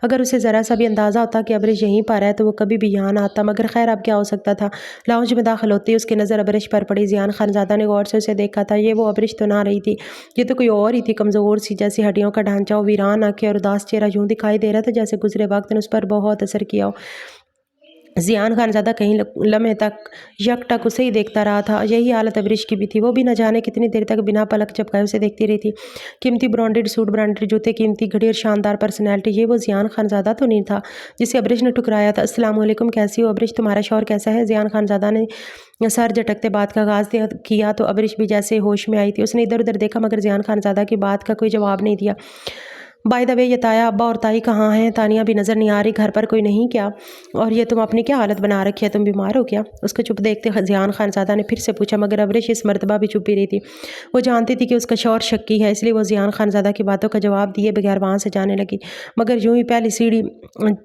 اگر اسے ذرا سا بھی اندازہ ہوتا کہ ابرش یہیں پر ہے تو وہ کبھی بھی یہاں نہ آتا، مگر خیر اب کیا ہو سکتا تھا۔ لاؤنج میں داخل ہوتے ہی اس کی نظر ابرش پر پڑی۔ ضیاء خانزادہ نے غور سے اسے دیکھا تھا۔ یہ وہ ابرش تو نہ رہی تھی، یہ تو کوئی اور ہی تھی، کمزور سی، جیسی ہڈیوں کا ڈھانچہ ہو، ویران آنکھیں اور اداس چہرہ یوں دکھائی دے رہا تھا جیسے گزرے وقت نے اس پر بہت اثر کیا ہو۔ ضیاء خانزادہ کہیں لمحے تک یک ٹک اسے ہی دیکھتا رہا تھا۔ یہی حالت ابرش کی بھی تھی۔ وہ بھی نہ جانے کتنی دیر تک بنا پلک جھپکائے اسے دیکھتی رہی تھی۔ قیمتی برانڈڈ سوٹ، برانڈڈ جوتے، قیمتی گھڑی اور شاندار پرسنالٹی، یہ وہ ضیاء خانزادہ تو نہیں تھا جسے ابرش نے ٹھکرایا تھا۔ السلام علیکم، کیسی ہو ابرش؟ تمہارا شوہر کیسا ہے؟ ضیاء خانزادہ نے سر جھٹکتے بات کا آغاز کیا تو ابرش بھی جیسے ہوش میں آئی تھی۔ اس نے ادھر ادھر دیکھا مگر ضیاء خانزادہ کی بات کا کوئی جواب نہیں دیا۔ بائی دا وے، یہ تایا، ابا اور تائی کہاں ہیں؟ تانیہ بھی نظر نہیں آ رہی، گھر پر کوئی نہیں کیا؟ اور یہ تم اپنی کیا حالت بنا رکھی ہے؟ تم بیمار ہو کیا؟ اس کو چپ دیکھتے ضیاء خانزادہ نے پھر سے پوچھا، مگر ابرش اس مرتبہ بھی چپ ہی رہی تھی۔ وہ جانتی تھی کہ اس کا شوہر شکی ہے، اس لیے وہ ضیاء خانزادہ کی باتوں کا جواب دیے بغیر وہاں سے جانے لگی۔ مگر یوں ہی پہلی سیڑھی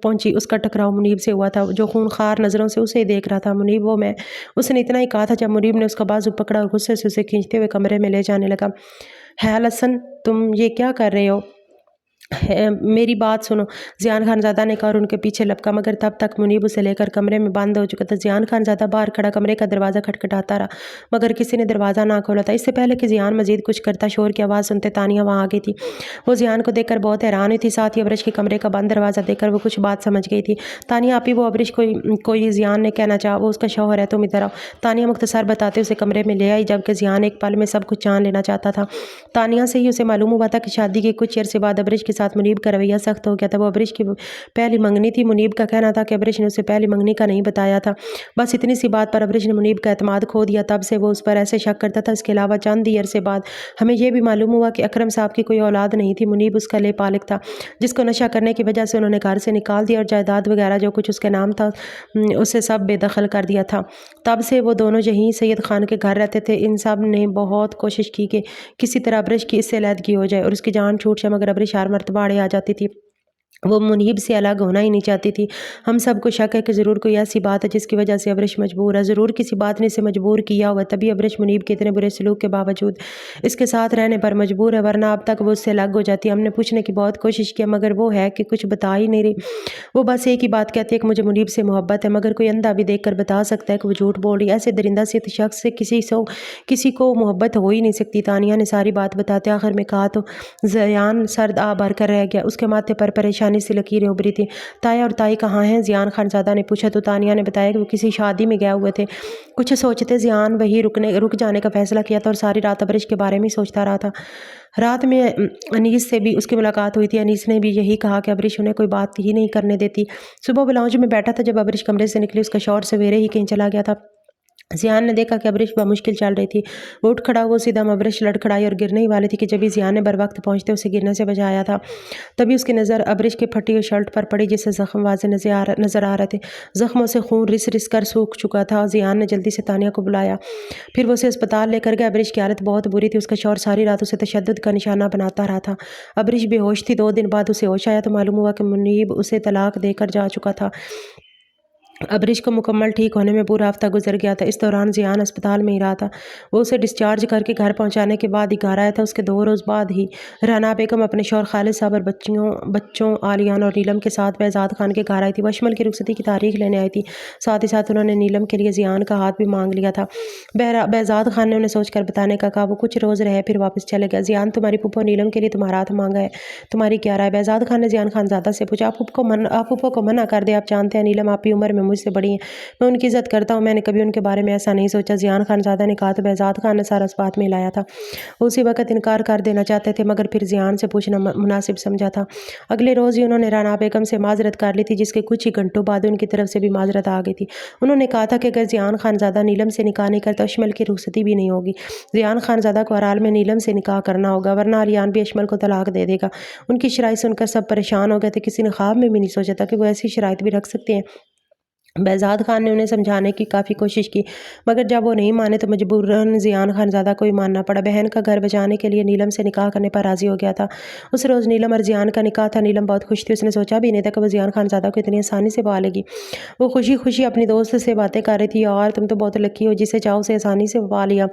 پہنچی اس کا ٹکراؤ منیب سے ہوا تھا، جو خون خوار نظروں سے اسے دیکھ رہا تھا۔ منیب، وہ میں، اس نے اتنا ہی کہا تھا جب منیب نے اس کا بازو پکڑا اور غصے سے اسے کھینچتے ہوئے کمرے میں لے جانے لگا۔ ہے لسن، تم یہ کیا کر رہے ہو؟ میری بات سنو، ضیاء خانزادہ نے کہا اور ان کے پیچھے لپکا، مگر تب تک منیب اسے لے کر کمرے میں بند ہو چکا تھا۔ ضیاء خانزادہ باہر کھڑا کمرے کا دروازہ کھٹکھٹاتا رہا، مگر کسی نے دروازہ نہ کھولا تھا۔ اس سے پہلے کہ ضیاء مزید کچھ کرتا، شور کی آواز سنتے تانیہ وہاں آ گئی تھی۔ وہ ضیاء کو دیکھ کر بہت حیران ہوئی تھی، ساتھ ہی ابرش کے کمرے کا بند دروازہ دیکھ کر وہ کچھ بات سمجھ گئی تھی۔ تانیہ آپی، وہ ابرش کوئی ضیاء نے کہنا چاہا، وہ اس کا شوہر ہے، تم ادھر آؤ۔ تانیہ مختصر بتاتے اسے کمرے میں لے آئی، جبکہ ضیاء ایک پل میں سب کچھ جان لینا چاہتا تھا۔ تانیہ سے ہی اسے معلوم ہوا تھا کہ شادی کے کچھ عرصے بعد ابرش کے ساتھ منیب کا رویہ سخت ہو گیا تھا۔ وہ ابرش کی پہلی منگنی تھی۔ منیب کا کہنا تھا کہ ابرش نے اسے پہلی منگنی کا نہیں بتایا تھا۔ بس اتنی سی بات پر ابرش نے منیب کا اعتماد کھو دیا، تب سے وہ اس پر ایسے شک کرتا تھا۔ اس کے علاوہ چند ہی عرصے بعد ہمیں یہ بھی معلوم ہوا کہ اکرم صاحب کی کوئی اولاد نہیں تھی۔ منیب اس کا لے پالک تھا، جس کو نشہ کرنے کی وجہ سے انہوں نے گھر سے نکال دیا اور جائیداد وغیرہ جو کچھ اس کے نام تھا اسے سب بے دخل کر دیا تھا۔ تب سے وہ دونوں یہیں سید خان کے گھر رہتے تھے۔ ان سب نے بہت کوشش کی کہ کسی طرح ابرش کی اس سے علیحدگی ہو جائے اور اس کی جان چھوٹ جائے، مگر ابرش ہر مرتبہ آڑے آ جاتی تھی۔ وہ منیب سے الگ ہونا ہی نہیں چاہتی تھی۔ ہم سب کو شک ہے کہ ضرور کوئی ایسی بات ہے جس کی وجہ سے ابرش مجبور ہے، ضرور کسی بات نے اسے مجبور کیا ہوا، تبھی ابرش منیب کے اتنے برے سلوک کے باوجود اس کے ساتھ رہنے پر مجبور ہے، ورنہ اب تک وہ اس سے الگ ہو جاتی۔ ہم نے پوچھنے کی بہت کوشش کی مگر وہ ہے کہ کچھ بتا ہی نہیں رہی۔ وہ بس ایک ہی بات کہتی ہے کہ مجھے منیب سے محبت ہے، مگر کوئی اندھا بھی دیکھ کر بتا سکتا ہے کہ وہ جھوٹ بول رہی ہے۔ ایسے درندہ سی شخص سے کسی کو محبت ہو ہی نہیں سکتی۔ تانیہ نے ساری بات بتاتے آخر میں کہا تو ضیاء سرد آ بھر کر رہ گیا، اس کے ماتھے پر پریشانی سے لکیریں ابھری تھی۔ تایا اور تائی کہاں ہیں؟ ضیاء خانزادہ نے پوچھا تو تانیہ نے بتایا کہ وہ کسی شادی میں گئے ہوئے تھے۔ کچھ سوچتے ضیاء وہیں رک جانے کا فیصلہ کیا تھا اور ساری رات ابرش کے بارے میں سوچتا رہا تھا۔ رات میں انیس سے بھی اس کی ملاقات ہوئی تھی۔ انیس نے بھی یہی کہا کہ ابرش انہیں کوئی بات ہی نہیں کرنے دیتی۔ صبح وہ لاؤنج میں بیٹھا تھا جب ابرش کمرے سے نکلی، اس کا شوہر سویرے ہی کہیں چلا گیا تھا۔ ضیاء نے دیکھا کہ ابرش بمشکل چل رہی تھی۔ وہ اٹھ کھڑا ہوا، سیدھا ابرش لڑکھڑائی اور گرنے ہی والی تھی کہ جبھی ضیاء نے بر وقت پہنچتے اسے گرنے سے بچایا تھا۔ تبھی اس کی نظر ابرش کے پھٹی ہوئی شرٹ پر پڑی جس سے زخم واضح نظر آ رہے تھے۔ زخموں سے خون رس رس کر سوکھ چکا تھا۔ ضیاء نے جلدی سے تانیہ کو بلایا، پھر وہ اسے اسپتال لے کر گئے۔ ابرش کی حالت بہت بری تھی، اس کا شوہر ساری رات اسے تشدد کا نشانہ بناتا رہا تھا۔ ابرش بے ہوش تھی۔ 2 دن بعد اسے ہوش آیا تو معلوم ہوا کہ منیب اسے طلاق دے کر جا چکا تھا۔ ابرش کو مکمل ٹھیک ہونے میں پورا ہفتہ گزر گیا تھا۔ اس دوران ضیاء اسپتال میں ہی رہا تھا۔ وہ اسے ڈسچارج کر کے گھر پہنچانے کے بعد ہی گھر آیا تھا۔ اس کے 2 روز بعد ہی رہنا بیگم اپنے شوہر خالد صاحب اور بچوں عالیان اور نیلم کے ساتھ بہزاد خان کے گھر آئی تھی۔ وہ اشمل کی رخصتی کی تاریخ لینے آئی تھی، ساتھ ہی ساتھ انہوں نے نیلم کے لیے ضیاء کا ہاتھ بھی مانگ لیا تھا۔ بہزاد خان نے انہیں سوچ کر بتانے کا کہا۔ وہ کچھ روز رہے پھر واپس چلے گئے۔ ضیاء، تمہاری پھپھو نیلم کے لیے تمہارا ہاتھ مانگا ہے، تمہاری کیا رائے؟ بہزاد خان نے ضیاء خانزادہ سے پوچھا۔ آپ پھپھو کو منع کر دیں، آپ جانتے ہیں نیلم آپ کی عمر میں مجھ سے بڑی ہیں، میں ان کی عزت کرتا ہوں، میں نے کبھی ان کے بارے میں ایسا نہیں سوچا، ضیاء خانزادہ نے کہا تو بہزاد خان نے سارا اس بات میں ہلایا تھا۔ وہ اسی وقت انکار کر دینا چاہتے تھے مگر پھر ضیاء سے پوچھنا مناسب سمجھا تھا۔ اگلے روز ہی انہوں نے رانا بیگم سے معذرت کر لی تھی، جس کے کچھ ہی گھنٹوں بعد ان کی طرف سے بھی معذرت آ گئی تھی۔ انہوں نے کہا تھا کہ اگر ضیاء خانزادہ نیلم سے نکاح نہیں کرتا اشمل کی رخصتی بھی نہیں ہوگی۔ ضیاء خانزادہ کو ہر حال میں نیلم سے نکاح کرنا ہوگا، ورنہ علیان بھی اشمل کو طلاق دے دے گا۔ ان کی شرائط سن کر سب پریشان ہو گئے تھے۔ کسی نے خواب میں بھی نہیں سوچا تھا کہ وہ ایسی شرائط بھی رکھ سکتے ہیں۔ बेहज़ाद खान ने उन्हें समझाने की काफ़ी कोशिश की, मगर जब वो नहीं माने तो मजबूरन ज़ियान खानज़ादा को ही मानना पड़ा। बहन का घर बचाने के लिए नीलम से निकाह करने पर राज़ी हो गया था। उस रोज़ नीलम और ज़ियान का निकाह था। नीलम बहुत खुश थी। उसने सोचा भी नहीं था कि वो ज़ियान खानज़ादा को इतनी आसानी से पा लेगी। वो खुशी खुशी अपनी दोस्त से बातें कर रही थी, यार तुम तो बहुत लकी हो, जिसे चाहो उसे आसानी से पा लिया।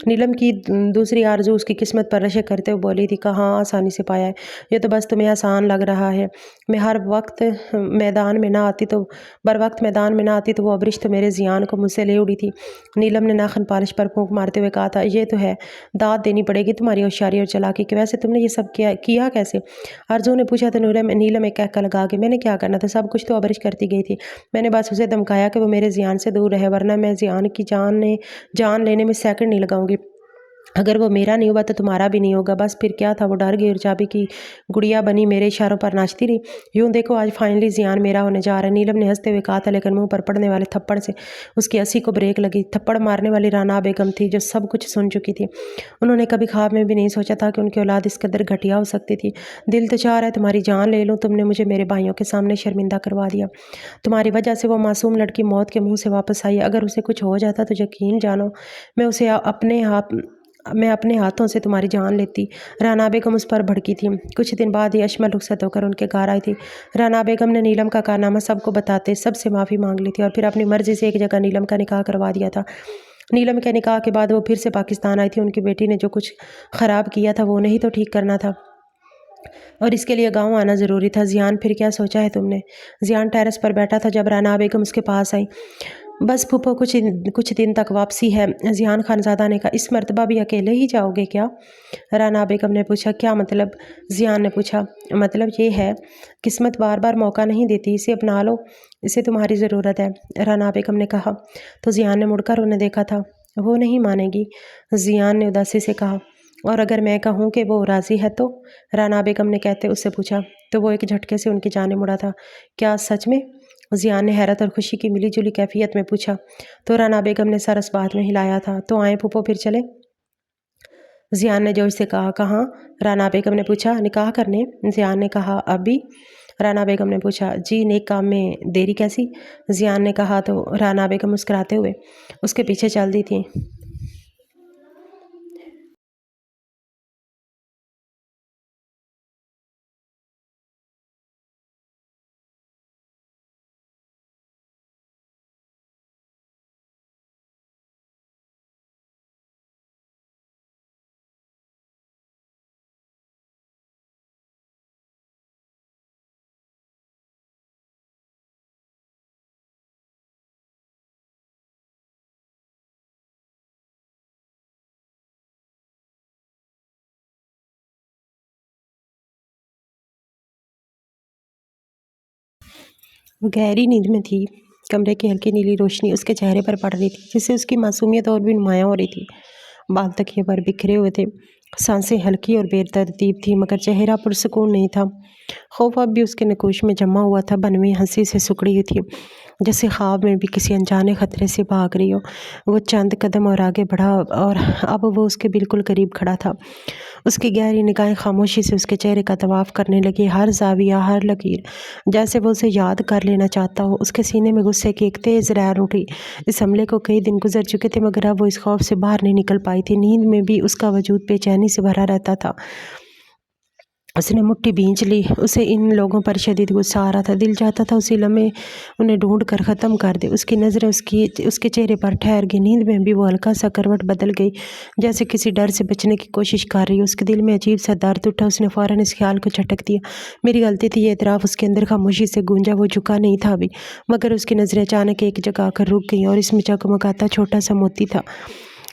नीलम की दूसरी आरज़ू उसकी किस्मत पर रशक करते हुए बोली थी, कहाँ आसानी से पाया है, ये तो बस तुम्हें आसान लग रहा है। मैं हर वक्त मैदान में ना आती तो बर वक्त मैदान में ना आती तो वो अबरिश तो मेरे ज़ियान को मुझसे ले उड़ी थी। नीलम ने नाखन पालिश पर फूंक मारते हुए कहा था, ये तो है, दाद देनी पड़ेगी तुम्हारी होशियारी और चालाकी की। वैसे तुमने ये सब किया कैसे? आरज़ू ने पूछा तो नीलम एक कहका लगा के, मैंने क्या करना था, सब कुछ तो अबरिश करती गई थी। मैंने बस उसे धमकाया कि वो मेरे ज़ियान से दूर रहे, वरना मैं ज़ियान की जान लेने में सेकंड नहीं लगाऊंगी। अगर वो मेरा नहीं हुआ तो तुम्हारा भी नहीं होगा। बस फिर क्या था, वो डर गई और चाबी की गुड़िया बनी मेरे इशारों पर नाचती रही। यूँ देखो आज फाइनली ज़ियान मेरा होने जा रहा है, नीलम ने हंसते हुए कहा था, लेकिन मुंह पर पड़ने वाले थप्पड़ से उसकी हंसी को ब्रेक लगी। थप्पड़ मारने वाली राना बेगम थी, जो सब कुछ सुन चुकी थी। उन्होंने कभी ख्वाब में भी नहीं सोचा था कि उनकी औलाद इस कदर घटिया हो सकती थी। दिल तो चाह रहा है तुम्हारी जान ले लूँ, तुमने मुझे मेरे भाइयों के सामने शर्मिंदा करवा दिया। तुम्हारी वजह से वो मासूम लड़की मौत के मुंह से वापस आई। अगर उसे कुछ हो जाता तो यकीन जानो मैं अपने हाथों से तुम्हारी जान लेती। राना बेगम उस पर भड़की थी। कुछ दिन बाद ही अशमल रुखसत होकर उनके घर आई थी। राना बेगम ने नीलम का कारनामा सबको बताते सबसे माफ़ी मांग ली थी और फिर अपनी मर्जी से एक जगह नीलम का निकाह करवा दिया था। नीलम के निकाह के बाद वो फिर से पाकिस्तान आई थी। उनकी बेटी ने जो कुछ ख़राब किया था वो नहीं तो ठीक करना था, और इसके लिए गांव आना ज़रूरी था। ज़ियान, फिर क्या सोचा है तुमने? ज़ियान टेरेस पर बैठा था जब राना बेगम उसके पास आई। बस फूफो, कुछ दिन तक वापसी है। ज़ियान खानज़ादा ने कहा, इस मर्तबा भी अकेले ही जाओगे क्या? राना बेगम ने पूछा। क्या मतलब? ज़ियान ने पूछा। मतलब ये है, किस्मत बार बार मौका नहीं देती, इसे अपना लो, इसे तुम्हारी ज़रूरत है, राना बेगम ने कहा। तो ज़ियान ने मुड़कर उन्हें देखा था। वो नहीं मानेगी, ज़ियान ने उदासी से कहा। और अगर मैं कहूँ कि वो राज़ी है तो? राना बेगम ने कहते उससे पूछा। तो वो एक झटके से उनकी जाने मुड़ा था। क्या सच में? ज़ियान ने हैरत और खुशी की मिली जुली कैफियत में पूछा। तो राना बेगम ने सर इस बात में हिलाया था। तो आए फूफो, फिर चले? ज़ियान ने जोश से कहा। कहाँ? राना बेगम ने पूछा। निकाह करने। ज़ियान ने कहा। अभी? राना बेगम ने पूछा। जी, नेक काम में देरी कैसी? ज़ियान ने कहा। तो राना बेगम मुस्कुराते हुए उसके पीछे चल दी थी। वो गहरी नींद में थी। कमरे की हल्की नीली रोशनी उसके चेहरे पर पड़ रही थी, जिससे उसकी मासूमियत और भी नुमायाँ हो रही थी। बाल तकिए पर बिखरे हुए थे, सांसें हल्की और बेतरतीब थी, मगर चेहरा पुरसुकून नहीं था। खौफ अब भी उसके नकूश में जमा हुआ था, बनवी हंसी से सिकुड़ी हुई थी, जैसे ख्वाब में भी किसी अनजाने खतरे से भाग रही हो। वो चंद कदम और आगे बढ़ा और अब वो उसके बिल्कुल करीब खड़ा था। उसकी गहरी निगाहें खामोशी से उसके चेहरे का तवाफ करने लगी, हर जाविया, हर लकीर, जैसे वो उसे याद कर लेना चाहता हो। उसके सीने में गुस्से की एक तेज़ लहर उठी। इस हमले को कई दिन गुजर चुके थे, मगर अब वो इस खौफ से बाहर नहीं निकल पाई थी। नींद में भी उसका वजूद बेचैनी से भरा रहता था। उसने मुट्ठी भींच ली। उसे इन लोगों पर शदीद गुस्सा आ रहा था। दिल चाहता था उसी लम्हे उन्हें ढूंढ कर ख़त्म कर दे। उसकी नज़रें उसके चेहरे पर ठहर गई। नींद में भी वो हल्का सा करवट बदल गई, जैसे किसी डर से बचने की कोशिश कर रही हो। उसके दिल में अजीब सा दर्द उठा। उसने फ़ौरन इस ख्याल को झटक दिया। मेरी गलती थी, ये एतराफ़ उसके अंदर खामोशी से गूंजा। वो झुका नहीं था अभी, मगर उसकी नज़रें अचानक एक जगह आकर रुक गईं, और इसमें जगमगाता छोटा सा मोती था।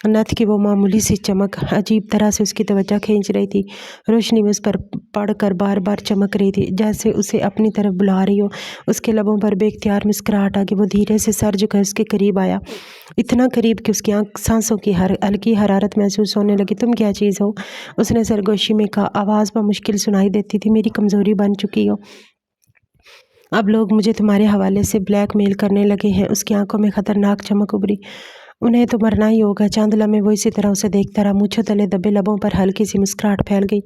नथ की वो मामूली सी चमक अजीब तरह से उसकी तवज्जो खींच रही थी। रोशनी में उस पर पड़कर बार बार चमक रही थी, जैसे उसे अपनी तरफ बुला रही हो। उसके लबों पर बेख्तियार मुस्कुराहट आ गई। वो धीरे से सर झुकाए उसके करीब आया, इतना करीब कि उसकी सांसों की हल्की हरारत महसूस होने लगी। तुम क्या चीज़ हो? उसने सरगोशी में कहा। आवाज़ मुश्किल सुनाई देती थी। मेरी कमज़ोरी बन चुकी हो। अब लोग मुझे तुम्हारे हवाले से ब्लैकमेल करने लगे हैं। उसकी आंखों में खतरनाक चमक उभरी। उन्हें तो मरना ही होगा। चंद लम्हे वो इसी तरह उसे देखता रहा। मूंछों तले दबे लबों पर हल्की सी मुस्कुराहट फैल गई।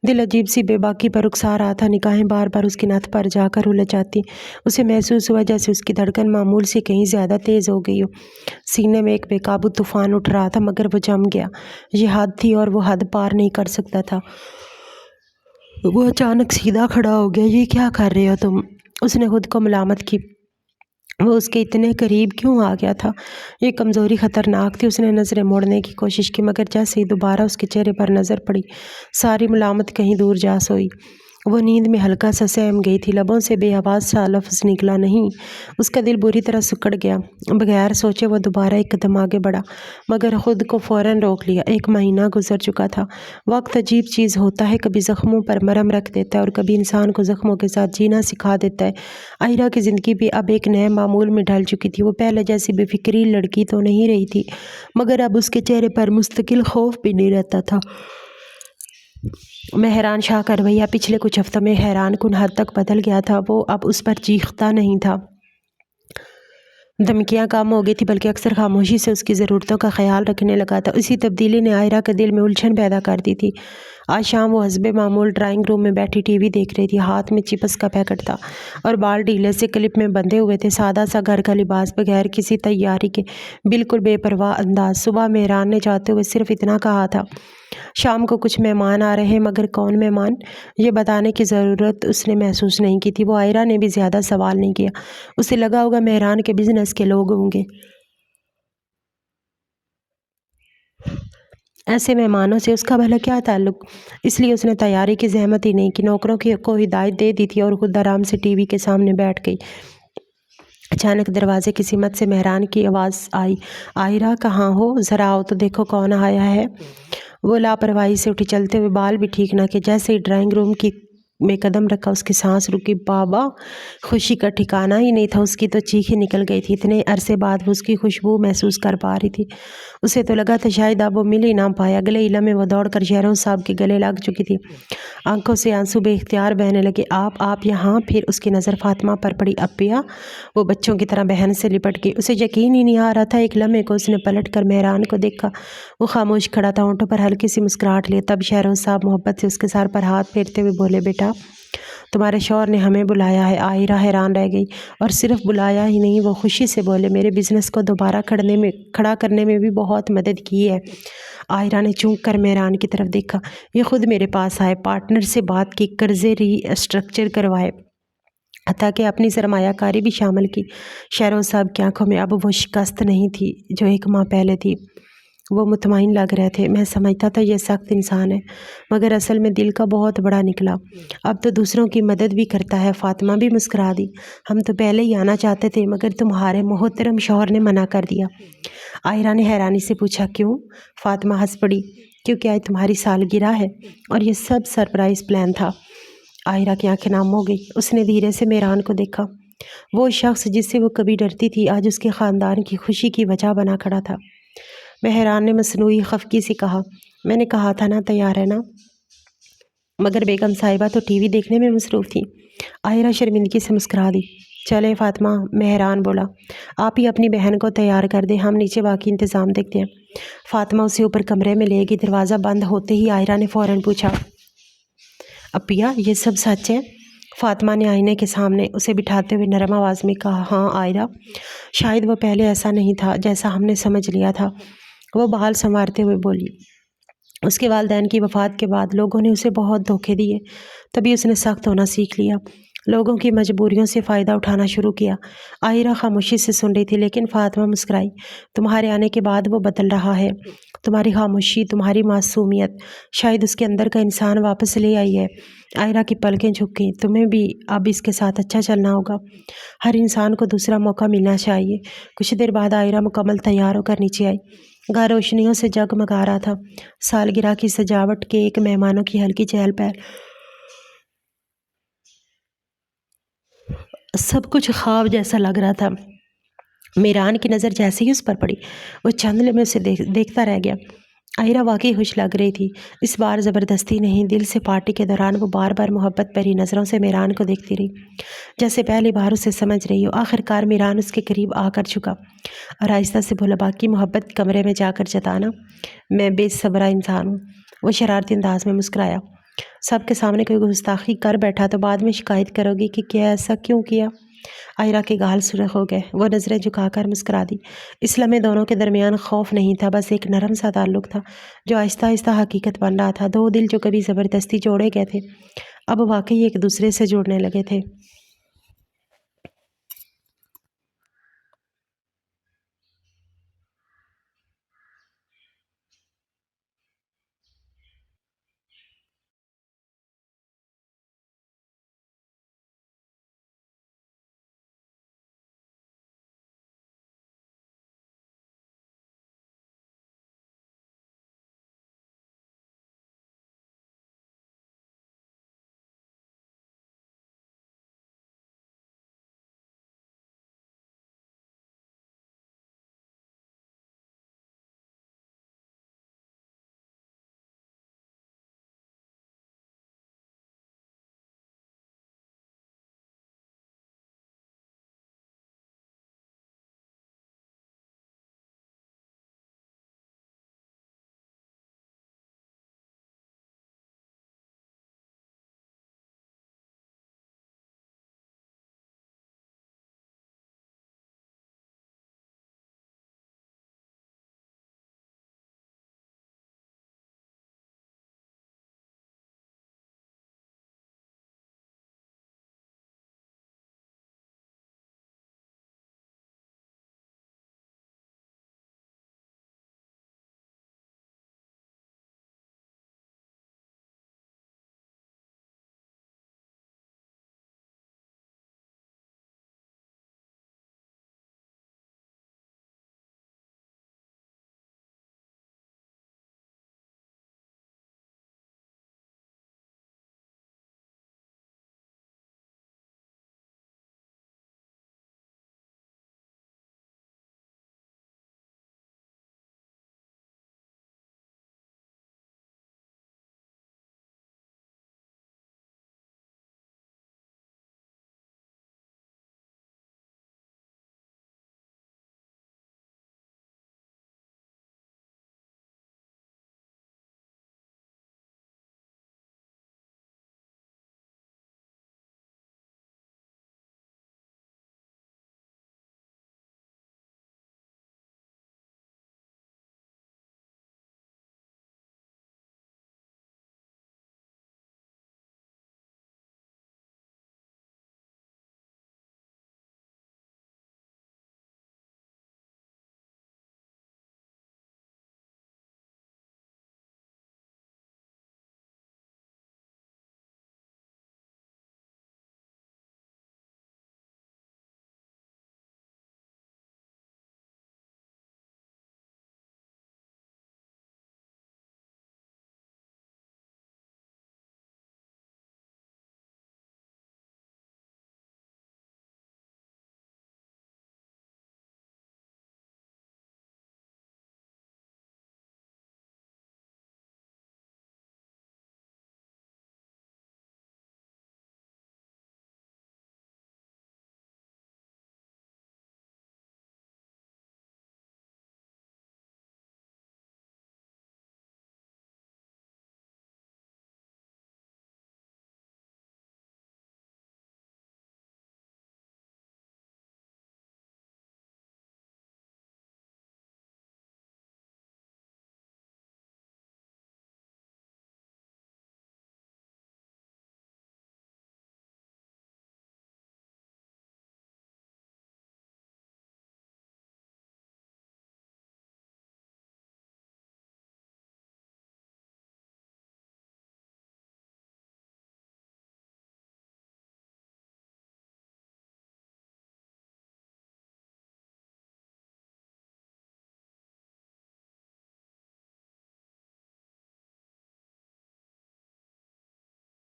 दिल अजीब सी बेबाकी पर उकसा रहा था। निगाहें बार बार उसकी नथ पर जाकर उलझ जाती। उसे महसूस हुआ जैसे उसकी धड़कन मामूल से कहीं ज़्यादा तेज़ हो गई हो। सीने में एक बेकाबू तूफान उठ रहा था, मगर वो जम गया। ये हद थी और वो हद पार नहीं कर सकता था। वो अचानक सीधा खड़ा हो गया। ये क्या कर रहे हो तुम? उसने खुद को मलामत की। वो उसके इतने करीब क्यों आ गया था? ये कमज़ोरी ख़तरनाक थी। उसने नज़रें मोड़ने की कोशिश की, मगर जैसे ही दोबारा उसके चेहरे पर नज़र पड़ी, सारी मुलामत कहीं दूर जा सोई। वो नींद में हल्का सा सहम गई थी। लबों से बेआवाज़ सा लफ्ज़ निकला नहीं। उसका दिल बुरी तरह सिकुड़ गया। बगैर सोचे वो दोबारा एक कदम आगे बढ़ा, मगर ख़ुद को फ़ौरन रोक लिया। 1 महीना गुजर चुका था। वक्त अजीब चीज़ होता है, कभी ज़ख्मों पर मरहम रख देता है और कभी इंसान को ज़ख्मों के साथ जीना सिखा देता है। आहिरा की ज़िंदगी भी अब एक नए मामूल में ढल चुकी थी। वो पहले जैसी बेफिक्री लड़की तो नहीं रही थी, मगर अब उसके चेहरे पर मुस्तकिल खौफ भी नहीं रहता था। मेहरान शाह का रवैया पिछले कुछ हफ्तों में हैरानकुन हद तक बदल गया था। वो अब उस पर चीखता नहीं था, धमकियाँ कम हो गई थी, बल्कि अक्सर खामोशी से उसकी ज़रूरतों का ख्याल रखने लगा था। इसी तब्दीली ने आयरा के दिल में उलझन पैदा कर दी थी। आज शाम वो हस्बे मामूल ड्राइंग रूम में बैठी टीवी देख रही थी। हाथ में चिप्स का पैकेट था और बाल ढीले से क्लिप में बंधे हुए थे। सादा सा घर का लिबास, बगैर किसी तैयारी के, बिल्कुल बेपरवाह अंदाज। सुबह मेहरान ने जाते हुए सिर्फ इतना कहा था, शाम को कुछ मेहमान आ रहे हैं, मगर कौन मेहमान, ये बताने की ज़रूरत उसने महसूस नहीं की थी। वो आयरा ने भी ज़्यादा सवाल नहीं किया। उसे लगा होगा मेहरान के बिजनेस के लोग होंगे। ऐसे मेहमानों से उसका भला क्या ताल्लुक? इसलिए उसने तैयारी की ज़हमत ही नहीं की। नौकरों को हिदायत दे दी थी और खुद आराम से टीवी के सामने बैठ गई। अचानक दरवाजे की सिमत से मेहरान की आवाज़ आई, आयरा कहाँ हो? ज़रा आओ तो देखो कौन आया है। वो लापरवाही से उठी, चलते हुए बाल भी ठीक न किए। जैसे ही ड्राइंग रूम की में कदम रखा, उसकी सांस रुकी। बाबा! खुशी का ठिकाना ही नहीं था। उसकी तो चीख ही निकल गई थी। इतने अरसे बाद वो उसकी खुशबू महसूस कर पा रही थी। उसे तो लगा था शायद अब वो मिल ही ना पाए। अगले इलम में वो दौड़कर शहरोज़ साहब के गले लग चुकी थी। आंखों से आंसू बेख्तियार बहने लगे। आप यहाँ? फिर उसकी नज़र फातिमा पर पड़ी। अप्पिया! वो बच्चों की तरह बहन से लिपट गई। उसे यकीन ही नहीं आ रहा था। एक लम्हे को उसने पलट कर मेहरान को देखा। वो खामोश खड़ा था, होंठों पर हल्की सी मुस्कुराहट लिए। तब शहरोज़ साहब मोहब्बत से उसके सर पर हाथ फेरते हुए बोले, बेटा, तुम्हारे शौहर ने हमें बुलाया है। आयरा हैरान रह गई। और सिर्फ बुलाया ही नहीं, वो खुशी से बोले, मेरे बिज़नेस को दोबारा खड़ा करने में भी बहुत मदद की है। आयरा ने चूक कर मेहरान की तरफ देखा। ये खुद मेरे पास आए, पार्टनर से बात की, कर्जे रीस्ट्रक्चर करवाए, हत्ता कि अपनी सरमायाकारी भी शामिल की। शहरोज़ साहब की आंखों में अब वो शिकस्त नहीं थी जो 1 माह पहले थी। वो मुतमईन लग रहे थे। मैं समझता था ये सख्त इंसान है, मगर असल में दिल का बहुत बड़ा निकला। अब तो दूसरों की मदद भी करता है। फातिमा भी मुस्कुरा दी। हम तो पहले ही आना चाहते थे, मगर तुम्हारे मोहतरम शौहर ने मना कर दिया। आयरा ने हैरानी से पूछा, क्यों? फातिमा हंस पड़ी, क्योंकि आज तुम्हारी सालगिरह है और ये सब सरप्राइज़ प्लान था। आयरा की आंखें नम हो गई। उसने धीरे से मेहरान को देखा। वो शख्स जिससे वो कभी डरती थी, आज उसके ख़ानदान की खुशी की वजह बना खड़ा था। मेहरान ने मसनूई खफकी से कहा, मैंने कहा था ना तैयार है ना, मगर बेगम साहिबा तो टीवी देखने में मसरूफ़ थी। आयरा शर्मिंदगी से मुस्कुरा दी। चले फातिमा, मेहरान बोला, आप ही अपनी बहन को तैयार कर दें, हम नीचे बाकी इंतज़ाम देखते हैं। फातिमा उसे ऊपर कमरे में ले गई। दरवाज़ा बंद होते ही आयरा ने फ़ौरन पूछा, अप्पिया, ये सब सच है? फातिमा ने आईने के सामने उसे बिठाते हुए नरम आवाज़ में कहा, हाँ आयरा, शायद वो पहले ऐसा नहीं था जैसा हमने समझ लिया था। वो बाल संवारते हुए बोली, उसके वालिदैन की वफ़ात के बाद लोगों ने उसे बहुत धोखे दिए, तभी उसने सख्त होना सीख लिया, लोगों की मजबूरियों से फ़ायदा उठाना शुरू किया। आयरा खामोशी से सुन रही थी, लेकिन फातिमा मुस्कुराई। तुम्हारे आने के बाद वो बदल रहा है। तुम्हारी खामोशी, तुम्हारी मासूमियत, शायद उसके अंदर का इंसान वापस ले आई है। आयरा की पलकें झुक गईं। तुम्हें भी अब इसके साथ अच्छा चलना होगा। हर इंसान को दूसरा मौका मिलना चाहिए। कुछ देर बाद आयरा मुकम्मल तैयार होकर नीचे आई। घर रोशनियों से जगमगा रहा था। सालगिरह की सजावट, केक, मेहमानों की हल्की चहल पहल, सब कुछ ख्वाब जैसा लग रहा था। मेहरान की नज़र जैसे ही उस पर पड़ी, वो चंद लम्हे उसे देखता रह गया। عائرہ واقعی خوش لگ رہی تھی، اس بار زبردستی نہیں، دل سے۔ پارٹی کے دوران وہ بار بار محبت بھری نظروں سے میران کو دیکھتی رہی، جیسے پہلی بار اسے سمجھ رہی ہو۔ آخر کار میران اس کے قریب آ کر جھکا اور آہستہ سے بولا، باقی محبت کمرے میں جا کر جتانا، میں بے صبرا انسان ہوں۔ وہ شرارتی انداز میں مسکرایا، سب کے سامنے کوئی گستاخی کر بیٹھا تو بعد میں شکایت کرو گی کہ کیا ایسا کیوں کیا؟ عائرہ کے گال سرخ ہو گئے، وہ نظریں جھکا کر مسکرا دی۔ اس لمحے دونوں کے درمیان خوف نہیں تھا، بس ایک نرم سا تعلق تھا جو آہستہ آہستہ حقیقت بن رہا تھا۔ دو دل جو کبھی زبردستی جوڑے گئے تھے، اب واقعی ایک دوسرے سے جڑنے لگے تھے۔